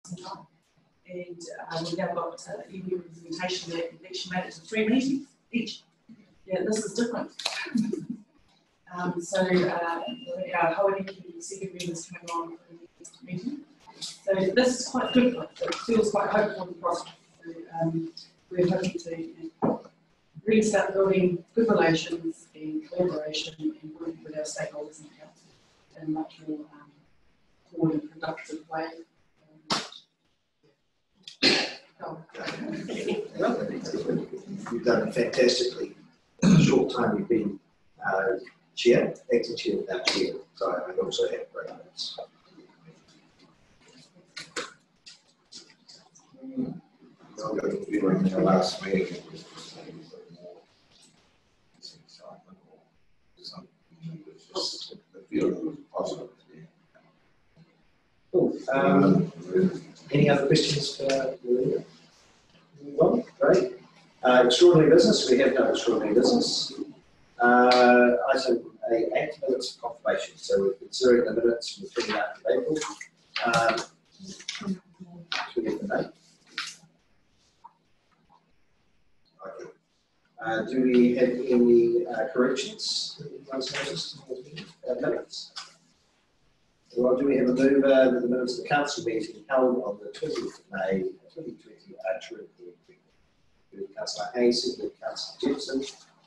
some time. And we've now got EU representation that actually made it to 3 meetings each. Yeah, this is different. So our Hauriki secretary is coming on for the next meeting. So this is quite good. It feels quite hopeful in the process. So, we're hoping to really start building good relations and collaboration and working with our stakeholders in the council in a much more forward and productive way. You've done it fantastically. In a short time you've been chair, acting chair without chair. So I also have great notes. I'm going to be in the last meeting. It was excitement or something. The feeling was positive. Cool. Any other questions for Maria? Well, great. Extraordinary business. We have no extraordinary business. Item 8 minutes of confirmation. So we're considering the minutes from the 29th of April. 20th of May. Okay. Do we have any corrections that anyone's noticed in the minutes? Well, do we have a mover that the minutes of the council meeting held on the 20th of May 2020 are true and correct? Councillor Hayes, seconded Councillor Jepson.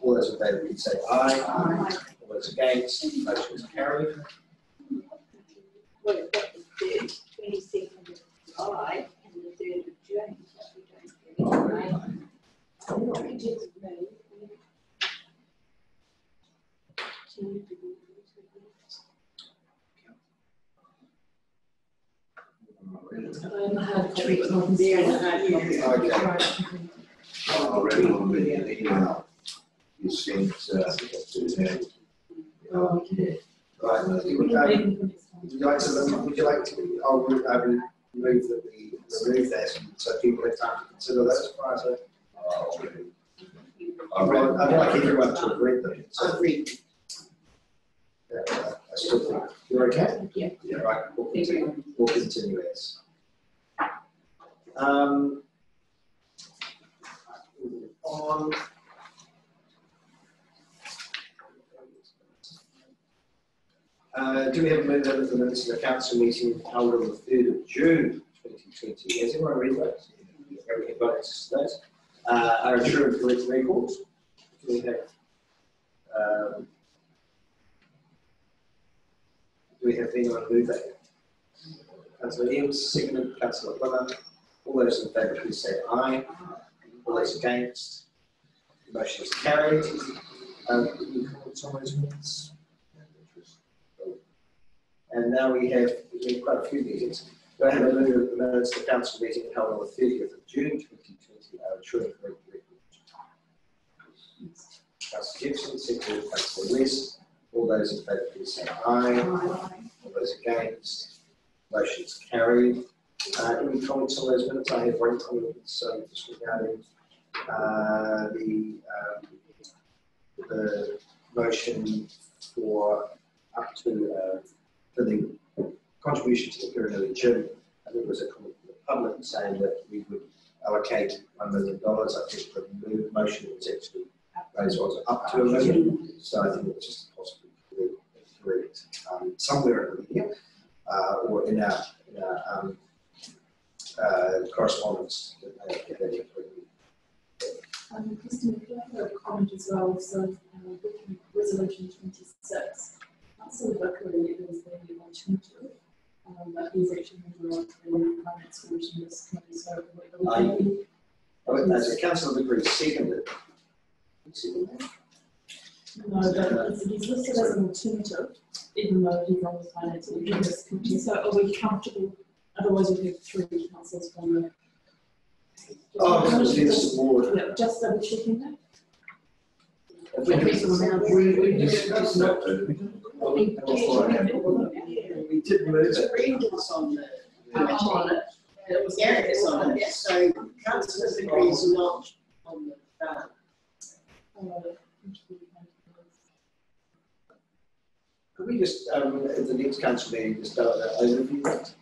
All those in favour, please say aye. Aye. All those against, motion is carried. Well, that was the 22nd of July and the 3rd of June, but we don't get it. I read a little bit in the email you sent to them. Right. Would you like to? I'll move that we remove that so people have time to consider that as far as I'd like everyone to read them. So read. I still think you're okay. Yeah. Yeah. Right. We'll continue as. On. Do we have a minute of the minutes of the council meeting held on the 3rd of June 2020? Has everyone read those? Everybody access to those? Are true and correct records? Do we have anyone move that? Councillor Eames, seconded. Councillor Plummer. All those in favour, please say aye. All those against? The motion is carried. Any comments on those minutes? And now we have quite a few meetings. Do I have a move of the minutes of the council meeting held on the 30th of June 2020 are true and correct records? Councillor Jepson, seconded. Councillor West. All those in favour, please say aye. All those against? Motion is carried. Any comments on those minutes? I have one comment, so just regarding the motion for up to for the contribution to the Pyramid Gym. I think there was a comment from the public saying that we would allocate $1 million. I think the motion was actually raised was up to $1 million. So I think it's just possibly correct somewhere in the year or in our correspondence. Christine, can I have a comment as well? So, resolution 26. Councillor Vickery is the alternative, but he's actually member of the Finance Commission this committee. So, as a Councillor Vickery seconded. No, but he's listed as an alternative, even though he's on the Finance Committee. So, are we comfortable? Otherwise, we have 3 councillors from the. Yeah, just double checking that. We did move it. Brendan's on the I'm on it. Gareth is on it, so Councillor Vickery is not on the phone. Could we just, at the next council meeting, just overview that?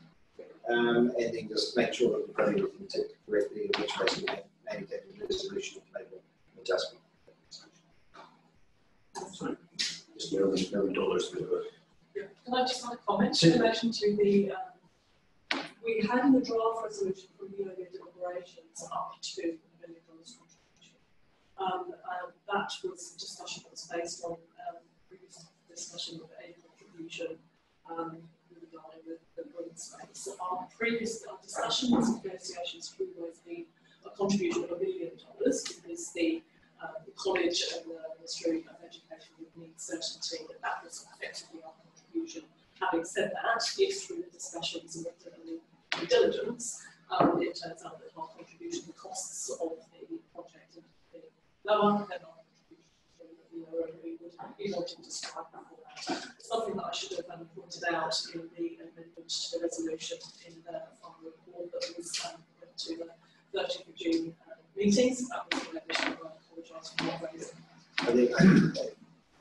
and then just make sure that we've got everything ticked correctly, which basically mandate the resolution to make an adjustment. Just $11 dollars to it. Can I just make a comment in relation to the, we had in the draft resolution from the earlier deliberations up to $1 million contribution. That was discussion that was based on previous discussion of a contribution regarding the green space. Our previous discussions and negotiations have always been a contribution of $1 million because the college and the Ministry of Education would need certainty that that was effectively our contribution. Having said that, if through the discussions and the due diligence, it turns out that our contribution, the costs of the project are lower than our contribution to the lower, and we would be wanting to strive for that. Something that I should have pointed out in the amendment to the resolution in the final report that was put to the 30th of June meetings. That was the addition. I apologise for not raising.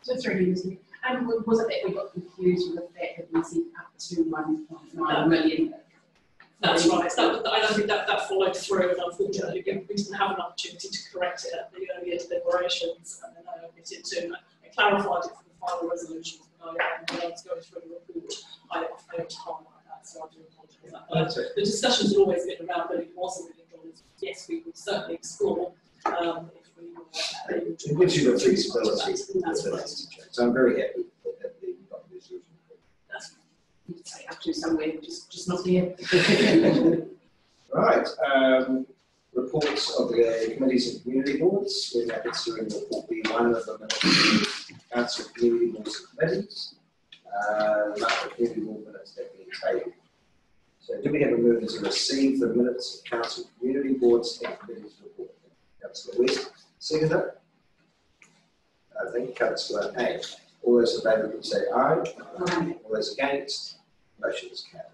Just really easy. And was it that we got confused with the fact that we said up to 1.9 million? That's right. I don't think that followed through, and unfortunately we didn't have an opportunity to correct it at the earlier deliberations, and then I omitted to. I clarified it for the final resolution, when I was going through the report, I failed to highlight that, so I do apologise for that. The discussions had always been around whether it was $1 million. Yes, we would certainly explore if we were able to. It gives you the flexibility. That's right. So I'm very happy that the resolution. That's You could say up to somewhere, just not here. Right. Reports of the committees and community boards. We're now considering report B1 of the minutes of the council community boards and committees. The community board minutes have been tabled. So do we have a movement to receive the minutes of council community boards and committees report? Councillor West, seconder. I think Councillor A. All those in favour would say aye. Aye. All those against, motion is carried.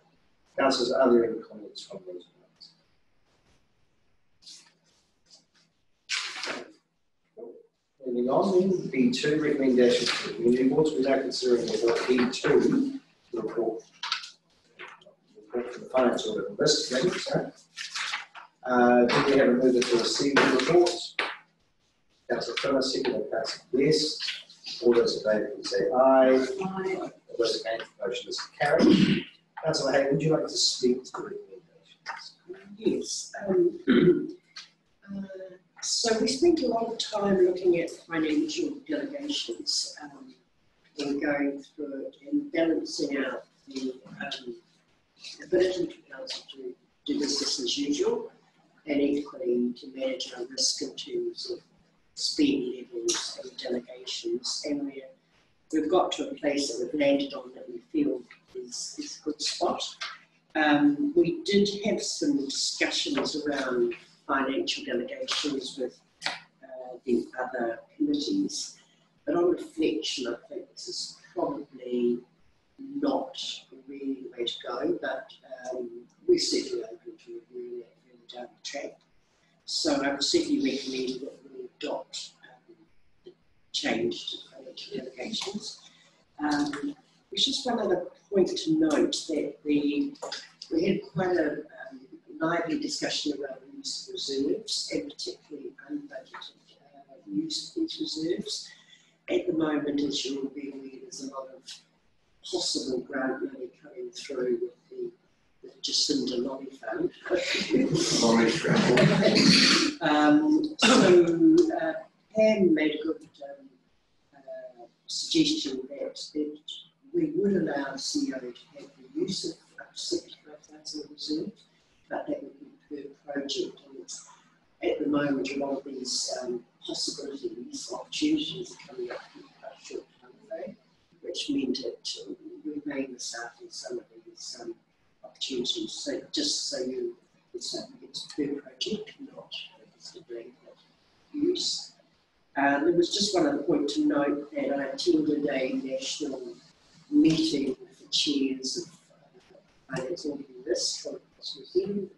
Councillors, are there any comments from those minutes? Moving on then, B2, recommendations to the community boards. We're now considering report B2, the report from the Finance Audit and Risk Committee. Sorry. Do we have a mover to receive the report? Councillor Trimmer, second. Councillor West. All those in favour can say aye. Aye. All those against, the motion is carried. Councillor Hay, would you like to speak to the recommendations? Yes. So we spent a lot of time looking at financial delegations and going through it and balancing out the ability for council to do business as usual and equally to manage our risk in terms of spend levels and delegations. And we've got to a place that we've landed on that we feel is a good spot. We did have some discussions around financial delegations with the other committees, but on reflection, I think this is probably not really the way to go, but we're certainly open to reviewing that further down the track. So I would certainly recommend that we adopt the change to financial delegations. There's just one other point to note that we had quite a lively discussion around the use of reserves, and particularly unbudgeted use of these reserves. At the moment, as you'll be aware, there's a lot of possible grant money coming through with the Jacinda Lolly Fund. So Pam made a good suggestion that we would allow CEO to have the use of up to 75,000 reserve, but that would be per project. And at the moment, a lot of these possibilities, opportunities are coming up in a short time frame, which meant that we may miss out on some of these opportunities. So just so you, it's per project, not just a blanket use. There was just one other point to note that I attended a national meeting with the chairs of Finance Audit and Risk from across New Zealand.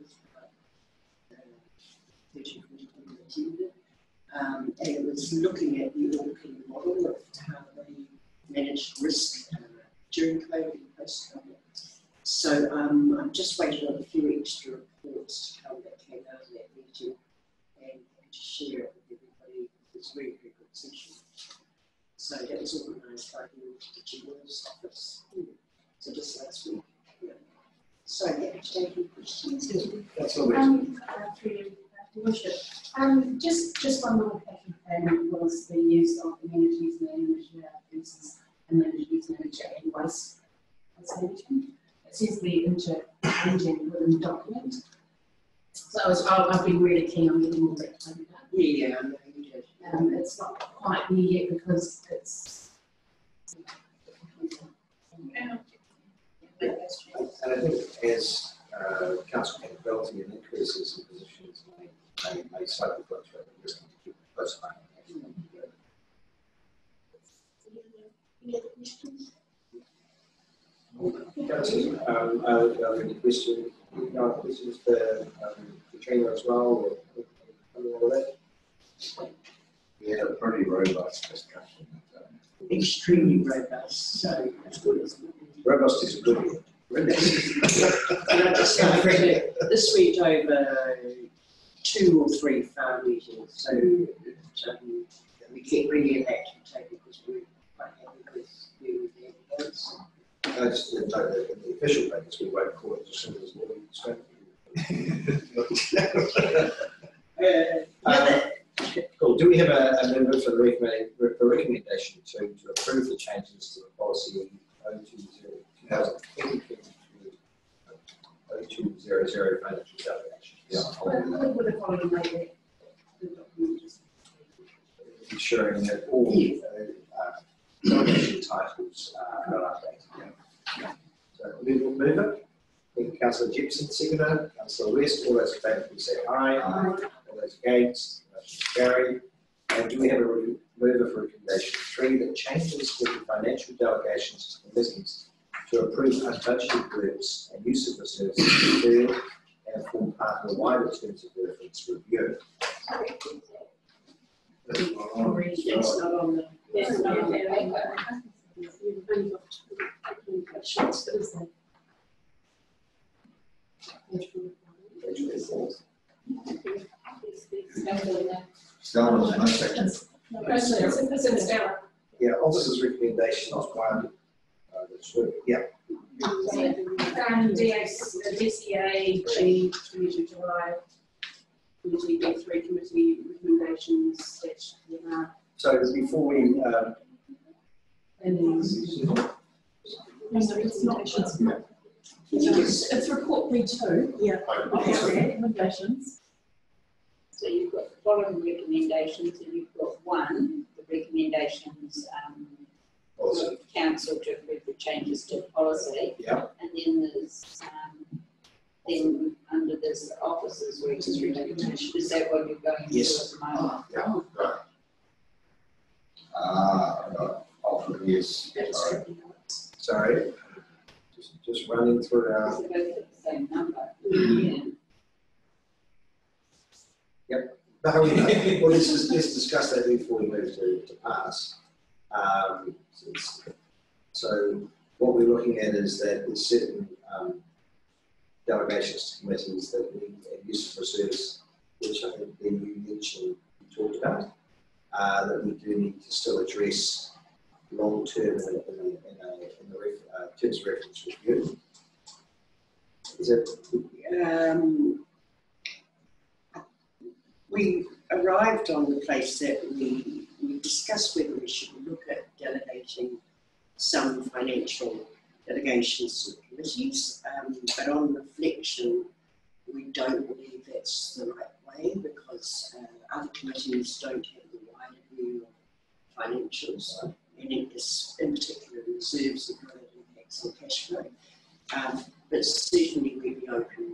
And it was looking at the Auckland model of how they managed risk during COVID and post-COVID. So I'm just waiting on a few extra reports to come that came out of that meeting and to share it with everybody. It's a very, very good session. So that was organised by the GM's office. So just last week. Yeah. So happy to take any questions. That's all right. Worship. Just one more question was the use of amenities manager versus amenities manager and waste management. It says the interchanging within the document. So I've been really keen on getting all that cleared up. Yeah, I know you did. It's not quite there yet because it's. And I think as council capability and increases in positions may slightly fluctuate, but just need to keep a close eye on that. Any other questions? Councillors, are there any questions? No questions for Katrina as well, or all of that? We had a pretty robust discussion. Extremely robust, so it's good, isn't it? Robust is a good word. And I just say this went over 2 or 3 farm meetings, so we kept bringing it back to the table because we're quite happy with where we've been. I just note that in the official papers, we won't call it as soon as what we described. Cool. Do we have a member for the recommendation to approve the changes to the policy 0200 financial delegation? Yeah. Would have already made the document. Ensuring that all delegation titles are not updated. Yeah. So mover, Councillor Gibson, seconder, Councillor West, all those in favour please say aye. All those against, motion carried. And do we have a mover for recommendation 3 that changes with the financial delegations to committees to approve unbudgeted groups and use of the services field and form part of the wider terms of reference review? It's not on the. Yes, not on the You've only got shots, but is there? Stella was no section. It's in Stella. Yeah, officer's recommendation is 1. Yeah. DCA, Committee July, Committee D3 Committee recommendations, So before we it's not. It's report B2. Yeah. Recommendations. So you've got the following recommendations, and you've got 1, the recommendations for council to approve the changes to policy. Yeah. And then there's then under this officers recommendation. Is that what you're going Yes. to at the moment? Yeah, right. Right. Offer, yes. sorry, just running through our. It's both at the same number. Yeah. No, well, let's discuss that before we move to pass. So what we're looking at is that there's certain delegations to committees that need use of reserves, which I think Ben, you mentioned, you talked about, that we do need to still address long term in the terms of reference review. Is that? We arrived on the place that we discussed whether we should look at delegating some financial delegations to committees, but on reflection, we don't believe that's the right way because other committees don't have the wider view of financials, and in particular reserves and how that impacts on cash flow. But certainly we'd be open,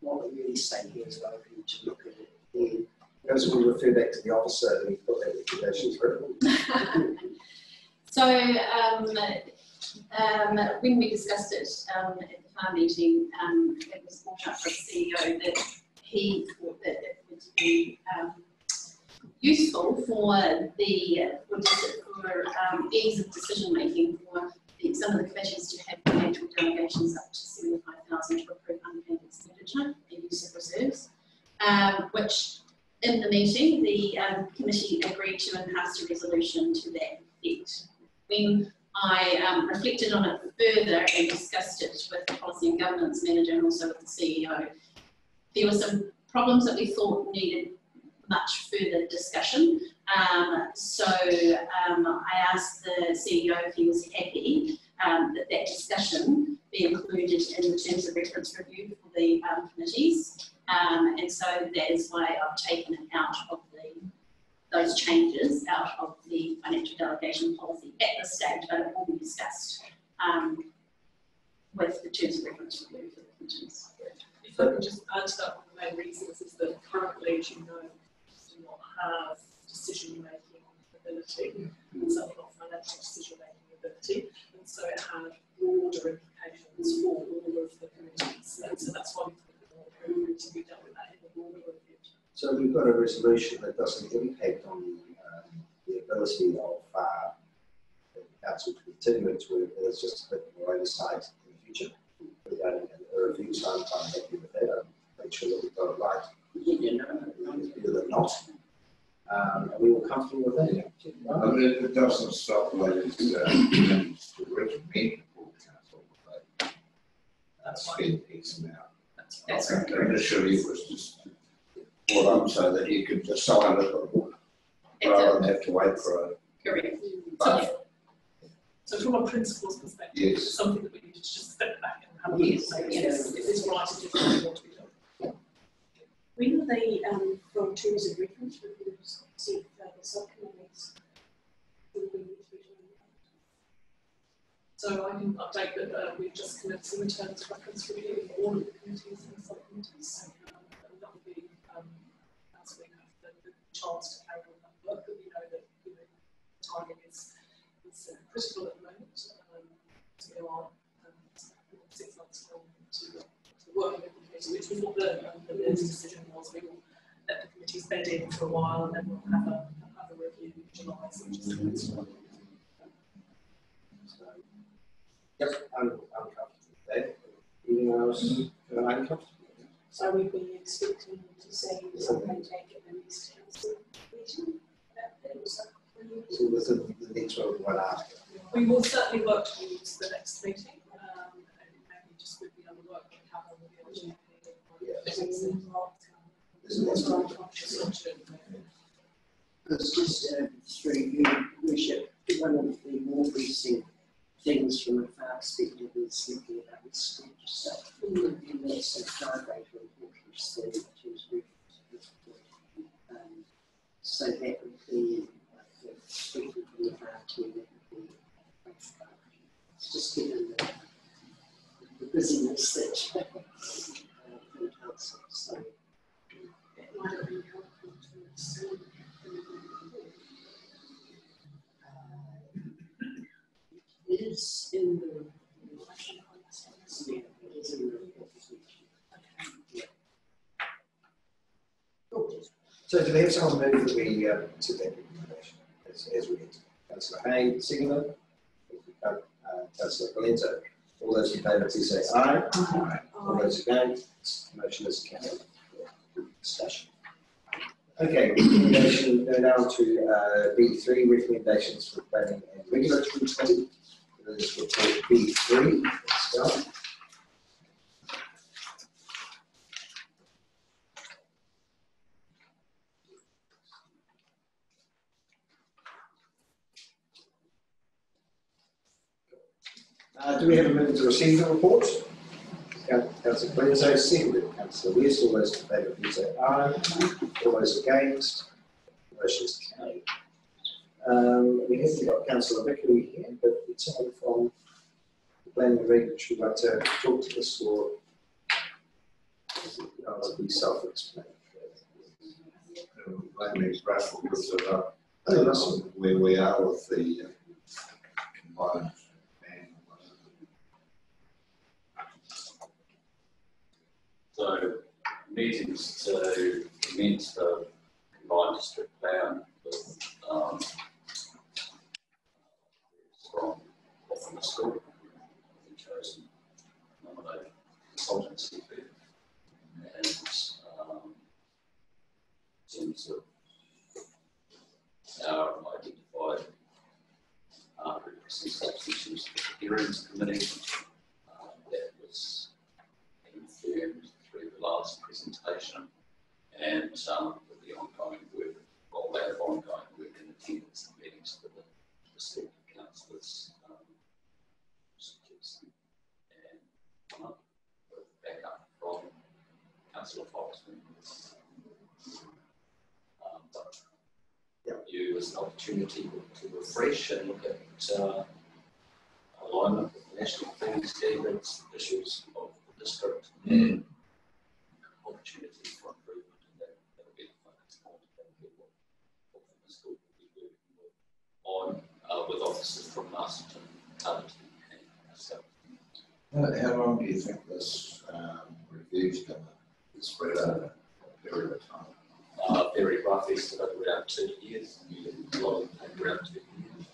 what we really say here is open to look at it then. As we refer back to the officer, we put that recommendation through. So when we discussed it at the farm meeting, it was brought up by the CEO that he thought that it would be useful for ease of decision making for the expect some of the committees to have financial delegations up to 75,000 to approve unpaid expenditure and use of reserves, which in the meeting the committee agreed to and passed a resolution to that effect. When I reflected on it further and discussed it with the Policy and Governance Manager and also with the CEO, there were some problems that we thought needed much further discussion. So I asked the CEO if he was happy that discussion be included in the terms of reference review for the committees. And so that is why I've taken it out of those changes out of the financial delegation policy at this stage, but it will be discussed with the terms of reference review for the committees. If I can just add to that, one of the main reasons is that currently, as you know, do not have decision-making ability, and certainly not financial decision-making ability, and so it had broader implications for all of the committees, and so that's why we thought it was more appropriate to be dealt with that in the broader review. So we've got a resolution that doesn't impact on the ability of the council to continue its work. It's just a bit more oversight in the future. Regarding a review, so I'm quite happy with that. I'll make sure that we've got it right. It's better than not. Are we all comfortable with that? Yeah. I mean, it doesn't stop ladies to recommend the full council. That's spend X amount. That's I think initially it was just brought up so that you could decide it rather than have to wait for a correct. budget. So from a principles perspective, Yes. it's something that we need to just step back and have a look at. Yes, it is right to do what we want to be done. When are they from terms of reference reviews sent for the subcommittees? So I can update that we've just commenced in terms of reference review for all of the committees and subcommittees. And that will be as we have the chance to carry on that work. But we know that timing is critical at the moment. So we are 6 months from to working with the committee, which was what the decision was. We will let the committees bed in for a while, and then we'll have a review in July, so which is commenced. Yep, I'm comfortable with that. Anyone else uncomfortable? So we'd be expecting to see something take at the next council meeting about that or something. So within the next one after. We will certainly work towards the next meeting, and maybe just with the other work we have on the LGP. It's just through you, Worship, one of the more recent things from a far perspective is looking about the school stuff. And that's a far greater importance than to so that would be speaking from the far team, that would be just given the busyness that from council. So it might have been helpful to see. It is in the So do we have someone move that we to that recommendation as we get Councillor Hay, seconder, Councillor Colenso. All those in favour, please say aye. Aye. All those against, motion is carried. Discussion. Okay, recommendation go down to B3, recommendations for planning and regulatory committee. This is report B3. Let's go. Do we have a minute to receive the report? Councillor Colenso, seconded. Councillor West, all those in favour, please say aye. All those against, motion is carried. We haven't got Councillor Vickery here, but it's someone from the planning and regulatory would like to talk to us, or it'll be self-explanatory. My name is Russell, Oh, Russell. where we are with the combined. So, meetings to commence the combined district plan with from the school. terms of our identified representations for the hearings committee. That was confirmed through the last presentation, and with the ongoing work, rollout of ongoing work in attendance and meetings for the respective councillors. And with backup from Councillor Foxman. You as an opportunity to refresh and look at alignment with national planning standards, issues of the district, and opportunities for improvement, and that will be the focus point that people from the school will be working with officers from Masterton, Cullerton, and ourselves. How long do you think this review is going to be spread over a period of time? Very rough estimate, around 2 years. A lot of them take around 2 years.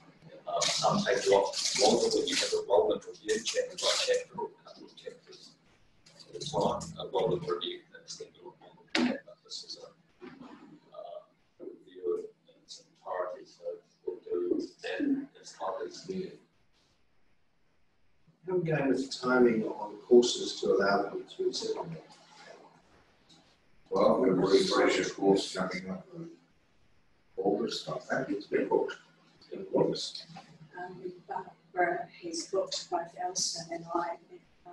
Some take a lot longer when you have a rolling review, chapter by chapter, or a couple of chapters at a time. A rolling review can extend a lot longer than that, but this is a review in its entirety, so we'll do that as time as needed. How are we going with timing on courses to allow them to sit on that? Well, we've got a refresher course coming up in August, I think it's been booked in August. Barbara has booked both Alistair and I a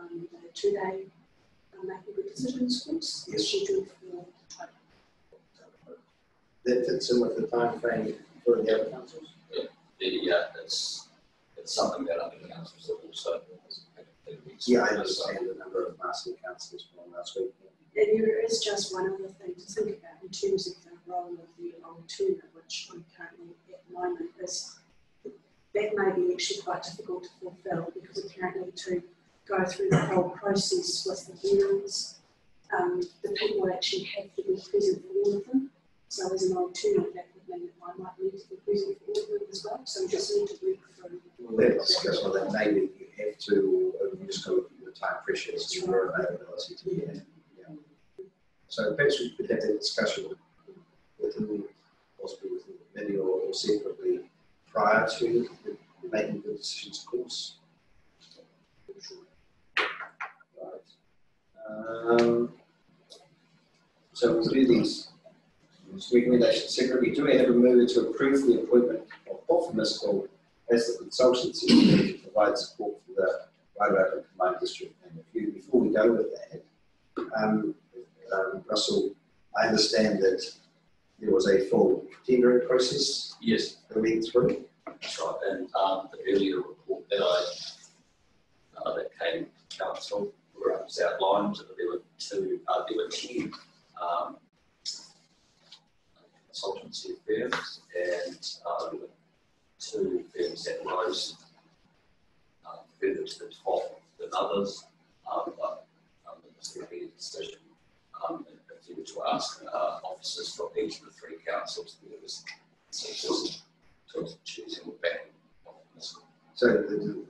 2-day making good decisions course scheduled for October. That fits in with the time frame for the other councils? It's something that other councils have also. Yeah, I understand the number of master councils from last week. And there is just one other thing to think about in terms of the role of the alternate, which I'm currently at the moment, is that may be actually quite difficult to fulfil, because apparently to go through the whole process with the hearings, the people actually have to be present for all of them. So as an alternate, that would mean that I might need to be present for all of them as well. So we just need to work through. Well, let's discuss on that. Maybe you have to, you just go with the time pressures to your availability to be in. So perhaps we could have that discussion within, possibly within the committee or separately prior to making the decisions course. Right. So we'll do these recommendations separately. Do we have a mover to approve the appointment of Bob Miskell as the consultancy to provide support for the Wairarapa Combined District and review? Before we go with that, Russell, I understand that there was a full tendering process. Yes. That went through. That's right. And the earlier report that that came to council was outlined that there were 10 consultancy firms, and there were 2 firms that rose further to the top than others. But it's going to be a decision. If you were to ask officers from each of the 3 councils, there was choosing the back. So the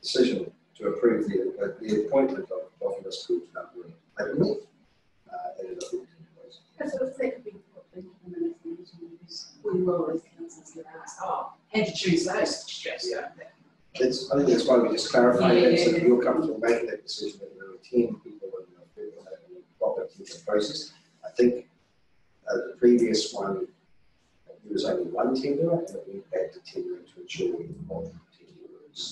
decision to approve the appointment of Dr. Miskell to number ended up in the place. That's what they could be put into the minutes of the meeting, because we will, as councils, get asked, and to choose those. Yes. Yeah. I think that's why we just clarified that, so that you're comfortable making that decision that there are 10 people in the proper tendering process. I think the previous one, there was only 1 tender, and it went back to tendering to ensure we had multiple tenderers.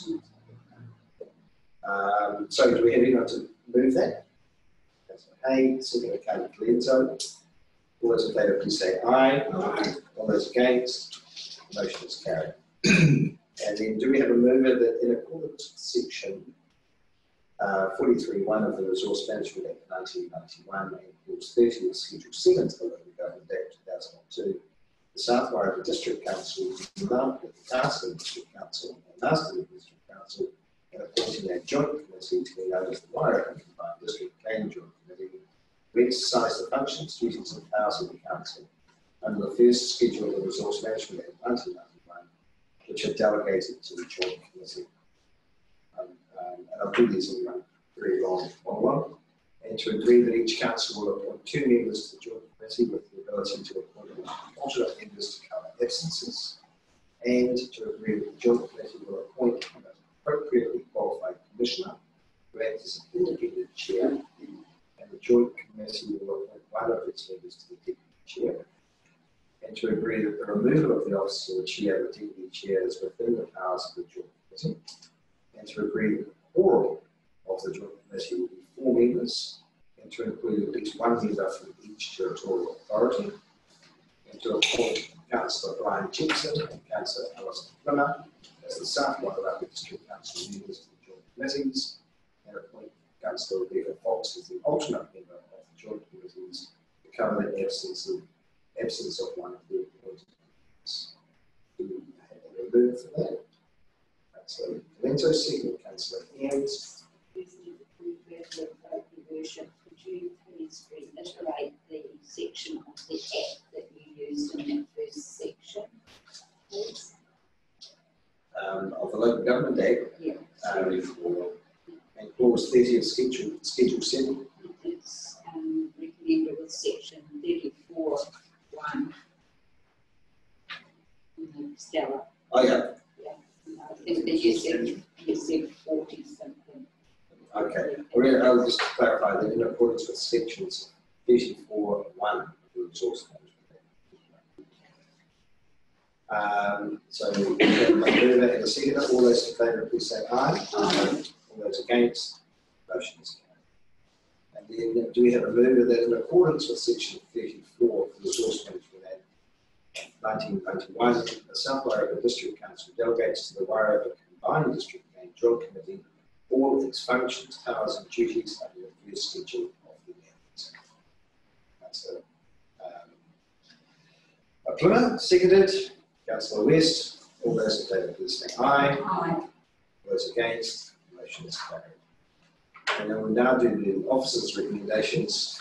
So do we have anyone to move that? That's okay. Second, Kate Glenzo. All those in favour, please say aye. Aye. All those against, the motion is carried. And then do we have a mover that in accordance with section 43(1) of the Resource Management Act 1991 and clause 30 of Schedule 7 of the Local Government Act 2002, the South Wairarapa District Council is involved with the Carson District Council and Masterton District Council in appointing a joint committee to be known as the Wairarapa Combined District Planning Joint Committee to exercise the functions, duties and powers of the council under the first schedule of the Resource Management Act 1991, which are delegated to the joint committee. And I'll do these in one very long one. And to agree that each council will appoint 2 members to the joint committee with the ability to appoint alternate members to cover absences, and to agree that the Joint Committee will appoint an appropriately qualified commissioner who acts as an independent chair, and the Joint Committee will appoint one of its members to the deputy chair, and to agree that the removal of the office of the chair or deputy chair is within the powers of the Joint Committee, and to agree that the quorum of the Joint Committee will be 4 members, and to include at least 1 member from each territorial authority, and to appoint Councillor Brian Jensen and Councillor Alison Plummer as the South Wairarapa District Council members to the Joint Committees, and appoint Councillor Rebecca Fox as the alternate member of the Joint Committees to cover the absence of one of the appointed members. Do we have a move for that? Councillor Valento, second Councillor Cairns. Could you please reiterate the section of the Act that you used in that first section, please? Of the Local Government Act, Yeah. And clause 30 of Schedule 7. It's recommended with section 34(1). Stella. Oh yeah. Yeah. I think that you said 40 something. Okay. I'll just clarify that in accordance with sections 34(1) of the Resource Management Act. So we have a mover and a seconder. All those in favour, please say aye. Aye. All those against, motion is carried. And then do we have a mover that in accordance with section 34 of the Resource Management Act 1991, the South Wairarapa District Council delegates to the Wairarapa Combined District and Joint Committee all its functions, powers and duties under the first schedule of the Act. That's a Plummer, seconded. Councillor West. All those in favour, please say aye. Aye. Those against, motion is carried. And then we'll now do the officers' recommendations.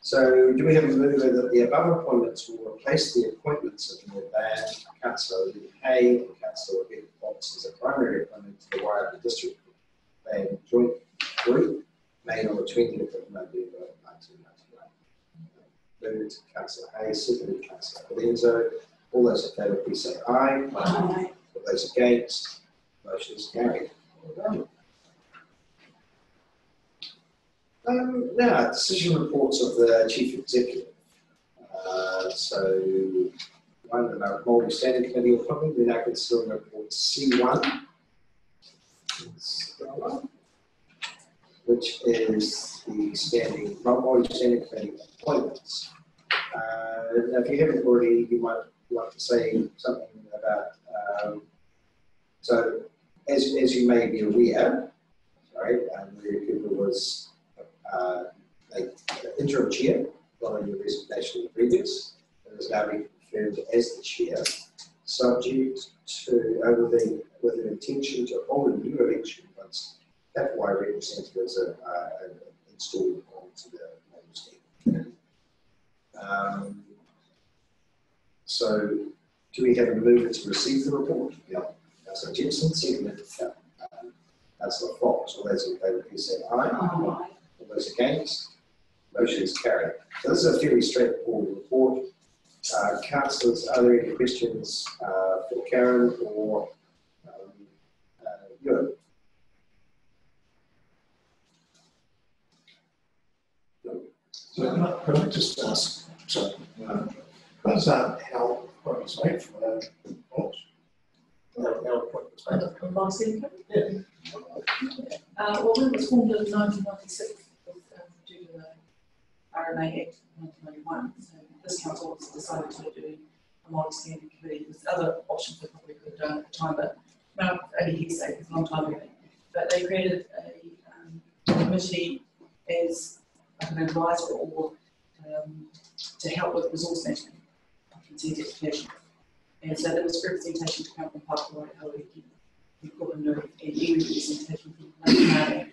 So, do we have a mover that the above appointments will replace the appointments of Mayor Baird, Councillor Lee Hay, and Councillor Rebecca Fox as a primary appointment to the Wairarapa District Plan Joint Group made on the 20th of November 1991? Moved Councillor Hay, seconded Councillor Valenzo. All those in favour, please say aye. Aye. All those against, motion is carried. Well done. Now, decision reports of the Chief Executive. So, one of our Māori Standing Committee appointment, we're now considering report C1, which is the Māori Standing Committee appointments. Now, if you haven't already, you might like to say something about. So, as you may be aware, Maria Cooper was interim chair following the resignation of the previous, and is now being confirmed as the chair, subject to with an intention to hold a new election once Hapuai representatives are installed onto the Māori Committee. So, do we have a mover to receive the report? Yeah. Councillor Jensen, seconded Councillor Fox. All those in favour, please say aye. Aye. All those against, motion is carried. So this is a fairly straightforward report. Councillors, are there any questions for Karen or you? So can I just ask, that's how appointments made for that box? How appointments made? Combined Standing Committee? Yeah. Well, it was formed in 1996 due to the RMA Act 1991. So this council also decided to do a Māori Standing Committee. There's other options they probably could have done at the time, but no, only hearsay, it's a long time ago. But they created a committee as like an advisor or to help with resource management, consent education. And so there was representation to come from Papua Hauriki, and even representation from Māori.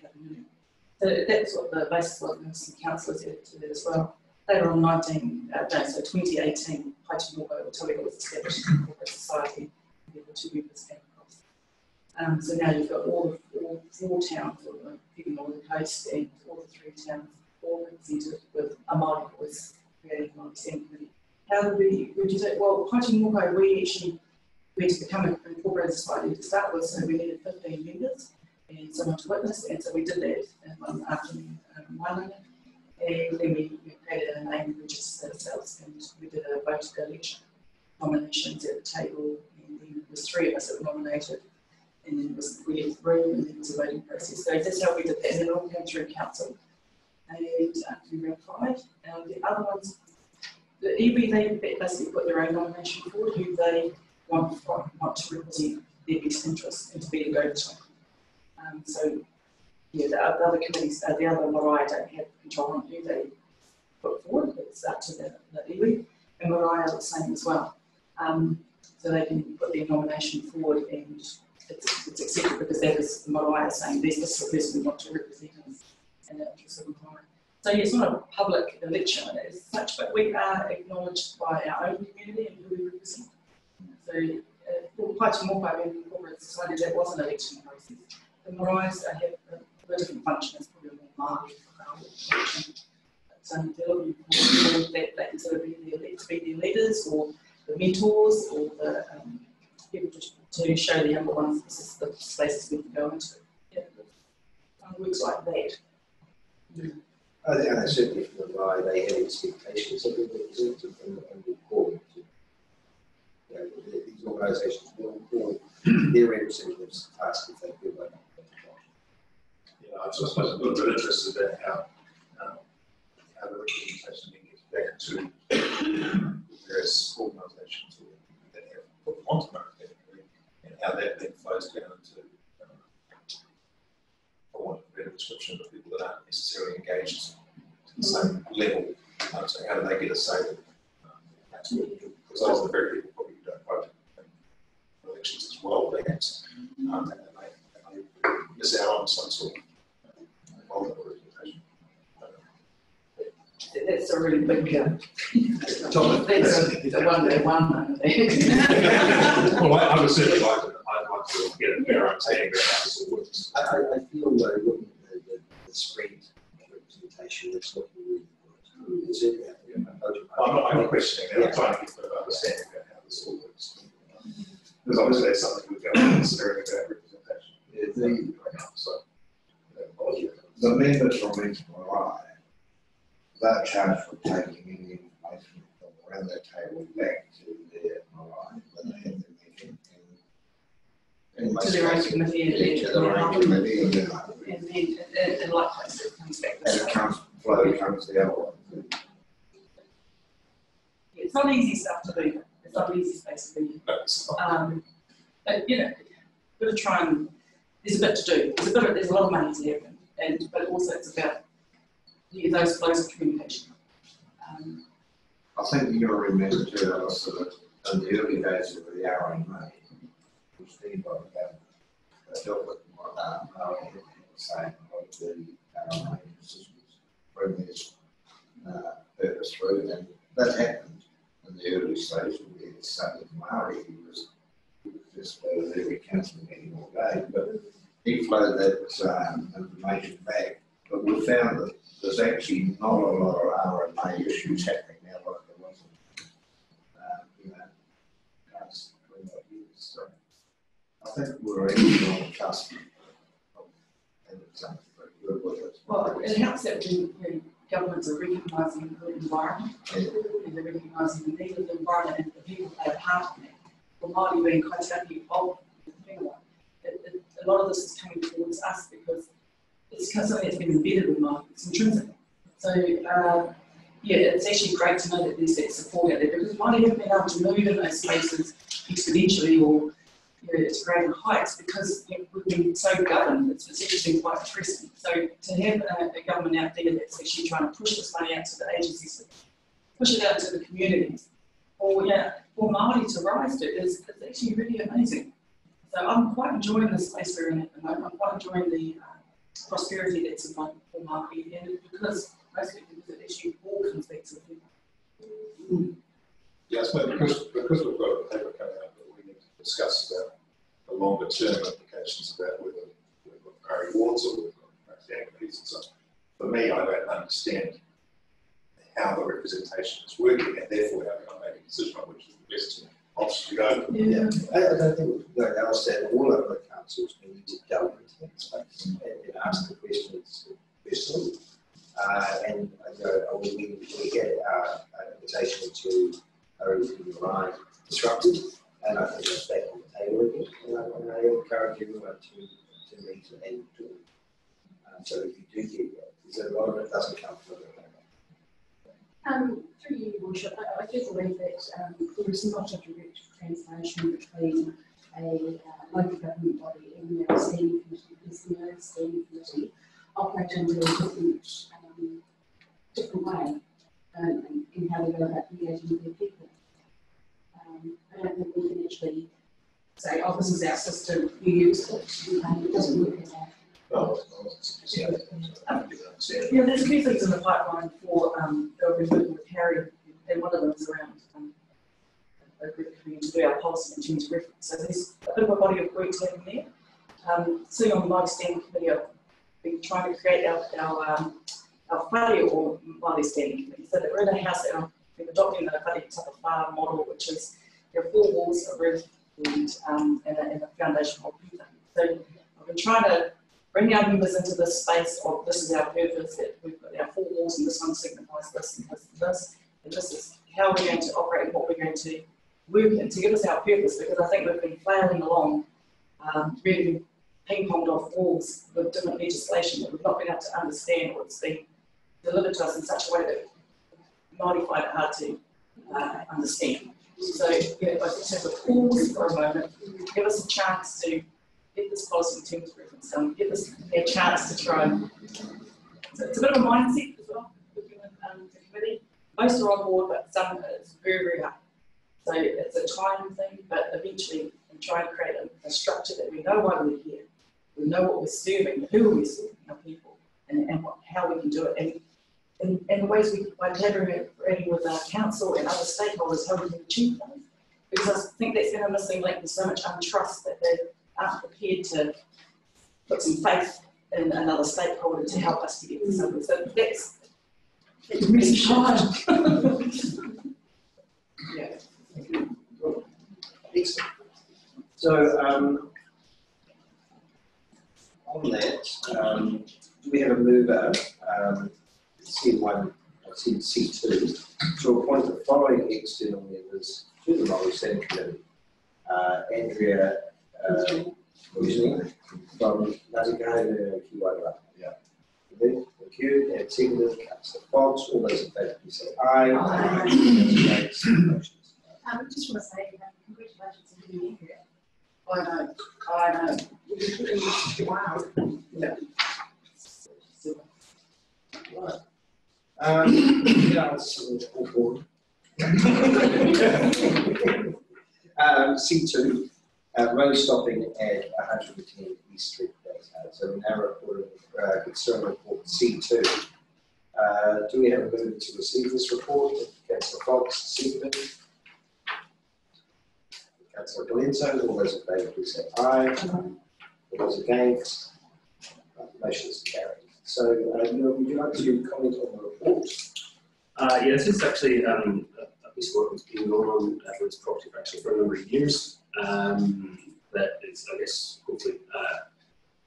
So that's what the basis was, and some councillors added to that as well. Later on 2018, Paitinoho or Taweka was established in corporate society, and there were 2 members came across. So now you've got all 4 towns, or the Northern Coast, and all the 3 towns, all represented with a Māori voice, creating on the SEM committee. How did we did it? Well, Haiti Moko, we had to become a corporate society to start with, so we needed 15 members and someone to witness, and so we did that in one afternoon, one. And then we created a name register ourselves, and we did a vote election, nominations at the table, and then there was 3 of us that were nominated, and then we had 3, and then there was a voting process. So that's how we did that, and then it all came through council, and we ratified. The other ones, the EB, they basically put their own nomination forward, who they want to represent their best interests and to be the go-between. So, yeah, the other committees, the other Marae don't have control on who they put forward. It's up to the iwi, and Marae are the same as well. So they can put their nomination forward, and it's accepted because that is the Marae saying this is the person we want to represent us in the interest of Marae. So yeah, it's not a public election as such, but we are acknowledged by our own community and who we represent. So for Haiti Moko and corporate society, that was an election process. The Marae's have a different function, it's probably more market election. But they're looking for people that they consider to be their leaders or the mentors or the people to show the younger ones this is the spaces we can go into. Yeah, it works like that. Yeah. I think certainly from the Marae, they have expectations of the representative and recording. These organisations will call their representatives to ask if they feel like that. Yeah, I suppose I'm a little bit interested in how the representation gets back to various organisations that have put them onto Marae, and how that then flows down into, for want of a better description, of people that aren't necessarily engaged to the same level. So how do they get a say? Because those are the very people probably who don't vote in elections as well, perhaps, and they miss out on some sort of involvement or representation. That's a really big Tom, that's a one-day one. Well, I would certainly like to get a better understanding about how this all works. I feel though, looking at the spread of representation, it's looking really good. It's certainly I'm not questioning that. I'm trying to get a better understanding about how this all works. Because obviously that's something we've got to consider about representation. The members from each Marae, they're charged for taking any information from around that table back to their Marae when they have their meeting. To their own committee To their own committee and then likewise it comes back. as it comes the other one. It's not easy stuff to do. It's not easy space to be. But you know, got to try and there's a bit to do. There's a lot of money to happen, but also it's about those flows of communication. I think you'll remember too, Alice, that in the early days of the RMA, which Steve dealt with Marae saying what the RMA systems bring this purpose through, and that happened in the early stage. We had Sonny Murray, he was just at every council meeting all day, but he flowed that information back. But we found that there's actually not a lot of RMA issues happening now like there was in, past 20 years. So I think we're actually on the cusp of having something very good with it. Well, it helps that when governments are recognising the environment, and they're recognising the need of the environment and the people that are part of that. For Māori being Kaitiaki of the whenua, a lot of this is coming towards us because it's something that's been embedded in Māori, it's intrinsic. So, yeah, it's actually great to know that there's that support out there because Māori haven't been able to move in those spaces exponentially or to greater heights because we've been so governed. It's actually been quite depressing. So to have a government out there that's actually trying to push this money out to the agencies, push it out to the communities, for Māori to rise to is actually really amazing. So I'm quite enjoying the space we're in at the moment. I'm quite enjoying the prosperity that's in for Māori, and because mostly because it actually all comes back to the people. Yes, but because we've got a paper coming out that we need to discuss about the longer term implications about whether we've got Murray wards or we've got Murray families and so on. For me, I don't understand how the representation is working, and therefore how can I make a decision on which is the best option to go. Yeah, I don't think we're going to understand all of the councils need to delve into that space and ask the questions personally. And we get our invitation to Open Line disrupted, and I think that's back on the table again. And I encourage everyone to meet and talk. So if you do get that, because a lot of it doesn't come from Through you, Your Worship, I do believe that there is not a direct translation between a local government body and their standing committee, because the standing committee operate in a really different way in how they go about engaging with their people. I don't think we can actually say, oh, this is our system, you use it. It doesn't work as that. Yeah, there's a few things in the pipeline for that we've been working with Harry, and one of them is around a group coming to do our policy and change reference. So there's a bit of a body of work happening there. Sitting on my standing committee, I've been trying to create our whare or Māori standing committee, so that we're in a house that we're adopting the whare type of farm model, which is there are 4 walls, a roof, and a foundation of everything. So I've been trying to bring our members into this space of this is our purpose, that we've got our 4 walls and this one signifies this and this and this, and this is how we're going to operate and what we're going to work in to give us our purpose, because I think we've been flailing along, really ping-ponged off walls with different legislation that we've not been able to understand what's been delivered to us in such a way that Māori find it hard to understand. So, yeah, I think to pause for a moment, give us a chance to get this policy in terms of reference done, give us a chance to try. So it's a bit of a mindset as well, working with the committee. Most are on board, but some it's very, very hard. So it's a time thing, but eventually we try and create a structure that we know why we're here. We know what we're serving, who we're serving, our people, and how we can do it. And the ways we, by collaborating with our council and other stakeholders, how we can achieve those. Because I think that's been a missing link. There's so much untrust that they aren't prepared to put some faith in another stakeholder to help us to get to something. So that's missing time. Yeah. Excellent. So on that, do we have a mover? C2 to appoint the following external members to the Māori Standing Committee. Andrea from Ngāti Kiwaiwa. Yeah. Thank you. And seconded Councillor Fox. All those in favour, please say aye. Aye. Just want to say congratulations on being here. I know. Wow. Yeah. Right. Yeah, it's all board. C2, road stopping at 110 East Street. So we now reporting concern report C2. Do we have a move to receive this report? Councillor Fox, seconded. Councillor Galenso, all those in favour, please say aye. All those against, motion is carried. So, would you like to comment on the report? Yeah, this is actually a piece of work that's been going on for this property actually for a number of years. That is, I guess, hopefully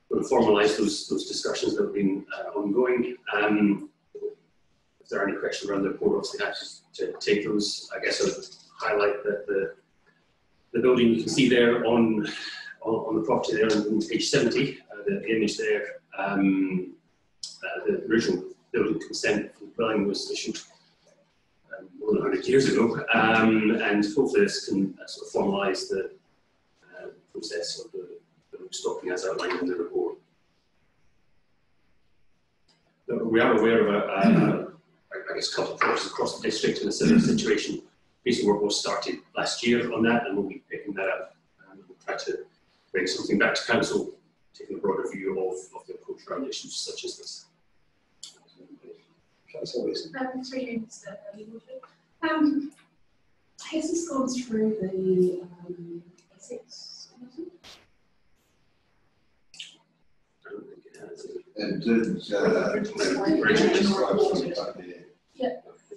going to formalise those discussions that have been ongoing. If there are any questions around the report, obviously happy to take those. I guess I would highlight that the building you can see there on the property there on page 70, the image there. The original building consent for the building was issued more than 100 years ago, and hopefully this can sort of formalise the process of the stopping as outlined in the report. We are aware of I guess, a couple of projects across the district in a similar situation. Piece of work was started last year on that, and we'll be picking that up and we'll try to bring something back to council, taking a broader view of the approach around issues such as this. Has this gone through the ethics committee? I don't think it has. It did, Yeah.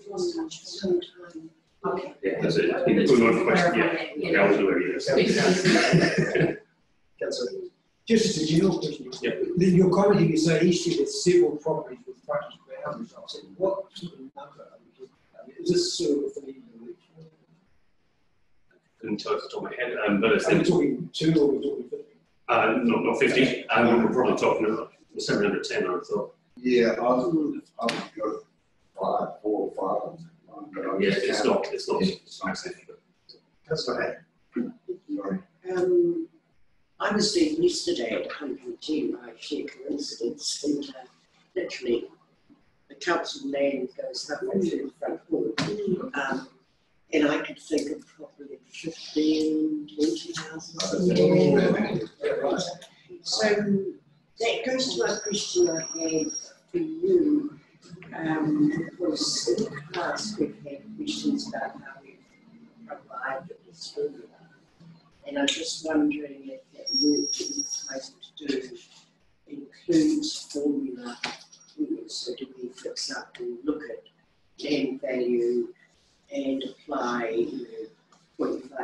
lost touch for some time. Okay. Yeah, that's it. It's been going on for question. Yeah, I was aware of this. Councillor. Just a general question. Yeah. Your comment here, you say East Street has several properties with frontage boundaries. I said, what sort of number? Is this sort of thing? Couldn't tell off the top of my head, but it's Are we talking 2 or are we talking 50? not 50. We're probably talking about 710, I would thought. Yeah, I've got 4 or 5. But I Yeah, just it's not massive. Councillor Hay. Sorry. I was there yesterday at 110 by sheer coincidence, and literally the council land goes halfway through the front hall. And I could think of probably 15, 20,000. So that goes to my question I had for you. Was in the past we've had questions about how we provide this formula. And I'm just wondering if that work that you're supposed to do includes formula. So do we fix up and look at land value and apply 0.5% of the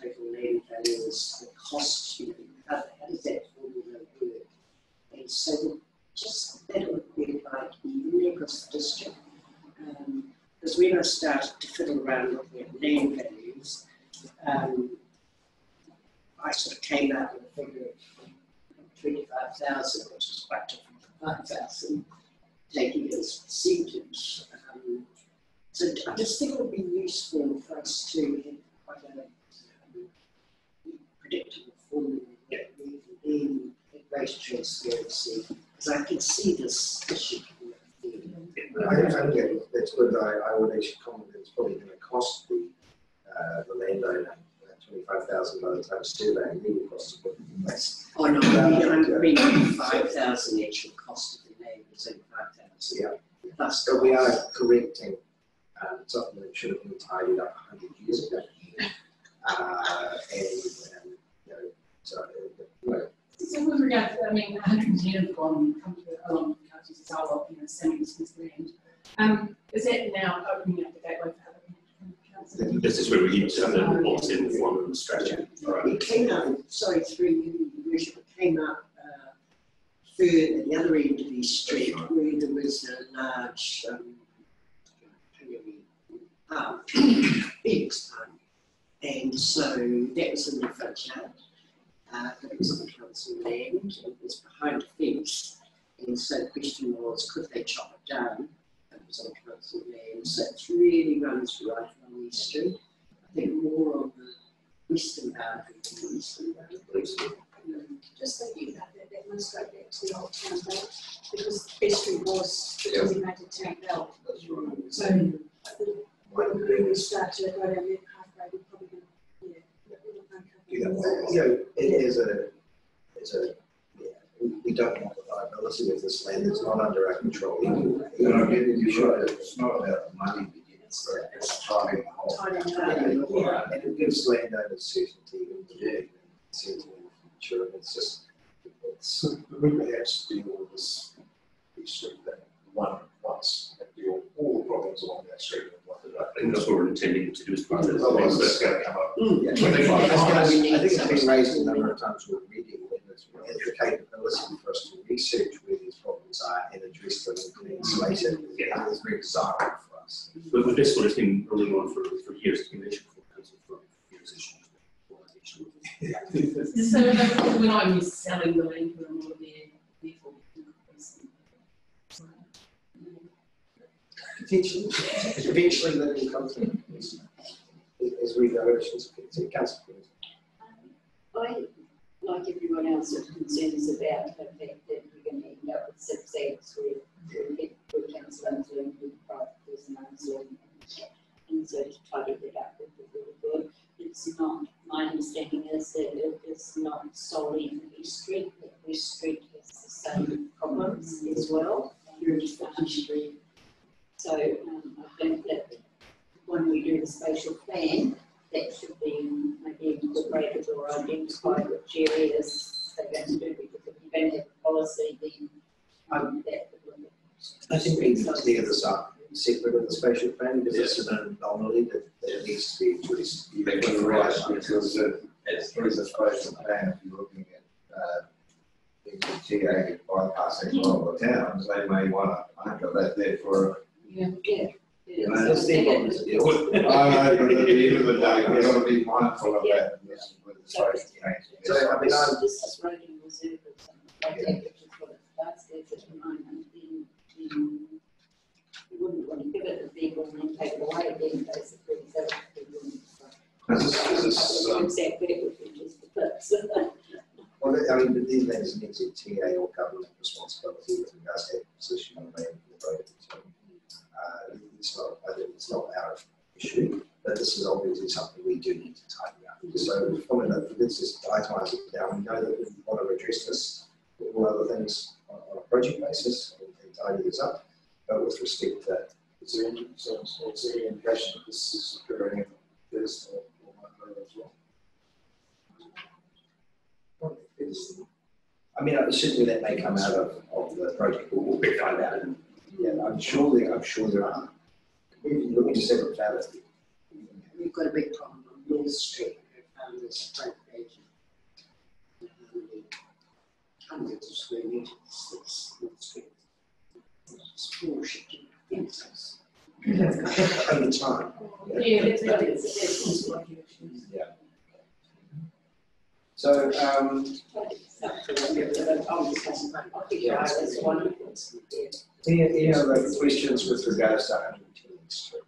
total land value as the cost, how does that formula work? And so just that would be like evenly across the district. Because when I started to fiddle around looking at land values, I sort of came out with a figure of 25,000, which is quite different from 5,000, taking it as a percentage. So I just think it would be useful for us to have quite a predictable formula that we can then have greater transparency, because I can see this issue coming up. I think that's good. I would actually comment that it's probably going to cost the landowner 25,000 by the time surveying legal costs are put in place. Oh no, I mean 5,000 actual cost of the land is only 5,000. Yeah. Plus, So we are correcting something that should have been tidied up 100 years ago. So with regard to, 110 have come to along the country's Sawa, semi-dismissed land. Is that now opening up the gateway for other councils? This is where we need to have the policy in the form of the strategy. it came up, sorry, through you, it came up further at the other end of the street where there was a large Phoenix Park. And so that was in the front yard. But it was on council land, it was behind a fence. And so the question was, could they chop it down? It was on council land. So it really runs right along East Street. I think more on the western boundary than the eastern boundary. Just thinking about that, that must go back to the old town belt, because Best Street was the designated town belt. That's right. So when we start to go down that pathway, we're probably going to, we don't want the liability of this land. It's not under our control anyway. You should. It's not about the money. It's timing. And it gives landowners certainty in the future. It's just, we perhaps deal with this street that once and deal with all the problems along that street. I think that's what we're intending to do as part of this. Otherwise, that's going to come up. I think it's been raised a number of times already. It's the capability for us to research where these problems are and address them and isolate it. Yeah, it's very desirable for us. But with this one, it's been rolling on for years. It's been an issue for council for years. So we're not only selling the land to them, or therefore Eventually, that will come to as revaluations to council. I, like everyone else, have concerns about the fact that we're going to end up with 6 acts where the council owns land with private person owns land. And so to tidy that up would be really good. It's not, my understanding is that it is not solely in East Street, that West Street has the same problems as well. Here in Farm Street. So I think that when we do the spatial plan, that should be maybe incorporated or identified which areas they're going to do, because if you don't have a policy, then that would limit. I think we need to clear this up separate of the spatial plan, because it's an anomaly that needs to be addressed. You're right, because there is a spatial plan, if you're looking at, the TA bypassing a lot of the towns, they may want to anchor that there for. Yeah. You know, that's the problem. I know, but at the end of the day, we've got to be mindful of that. And this is where the spatial plan. So, I mean, This is Rogan Reserve or something like that, which is what it starts there at the moment, then you wouldn't want to give it a vehicle and then take it away again, basically, so it wouldn't. Exact vehicle, just the clips. well, I mean, but these matters need to TA or government responsibility with regards to acquisition of land for the road. So, it's not our issue, but this is obviously something we do need to tighten up. So, from this is itemising it down. We know that we want to address this with all other things on a project basis and tidy this up. But with respect to, Is there any impression that this is occurring in this or Monroe as well? I mean, certainly that may come out of the project, but we'll find out. And yeah, I'm sure there are. We're looking to separate out. We've got a big problem on Mill Street. We found this freight agent. Hundreds of square meters, this Mill Street. It's 4 shipping fences. Over time. Yeah, it's Yeah. So, any other questions with regards to 110 Street?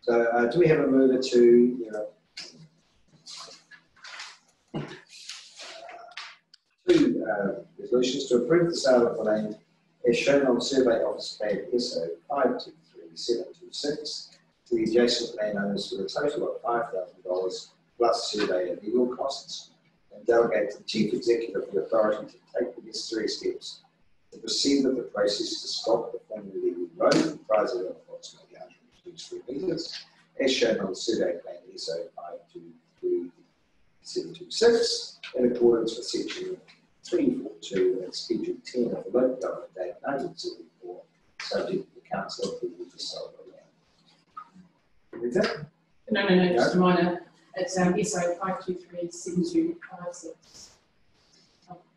So, do we have a mover to, two resolutions to approve the sale of the land as shown on Survey Office Plan SO 523726 to the adjacent landowners for a total of $5,000 plus survey and legal costs, and delegate to the Chief Executive the authority to take the necessary steps to proceed with the process to stop the former legal road comprising of approximately 102 square metres, as shown on the Survey Plan SO 523726, in accordance with Section 342 and Schedule 10 of the Local Government Act 1974, subject to the Council approval to sell the land. With that? No, just a minor. It's SO 5237256.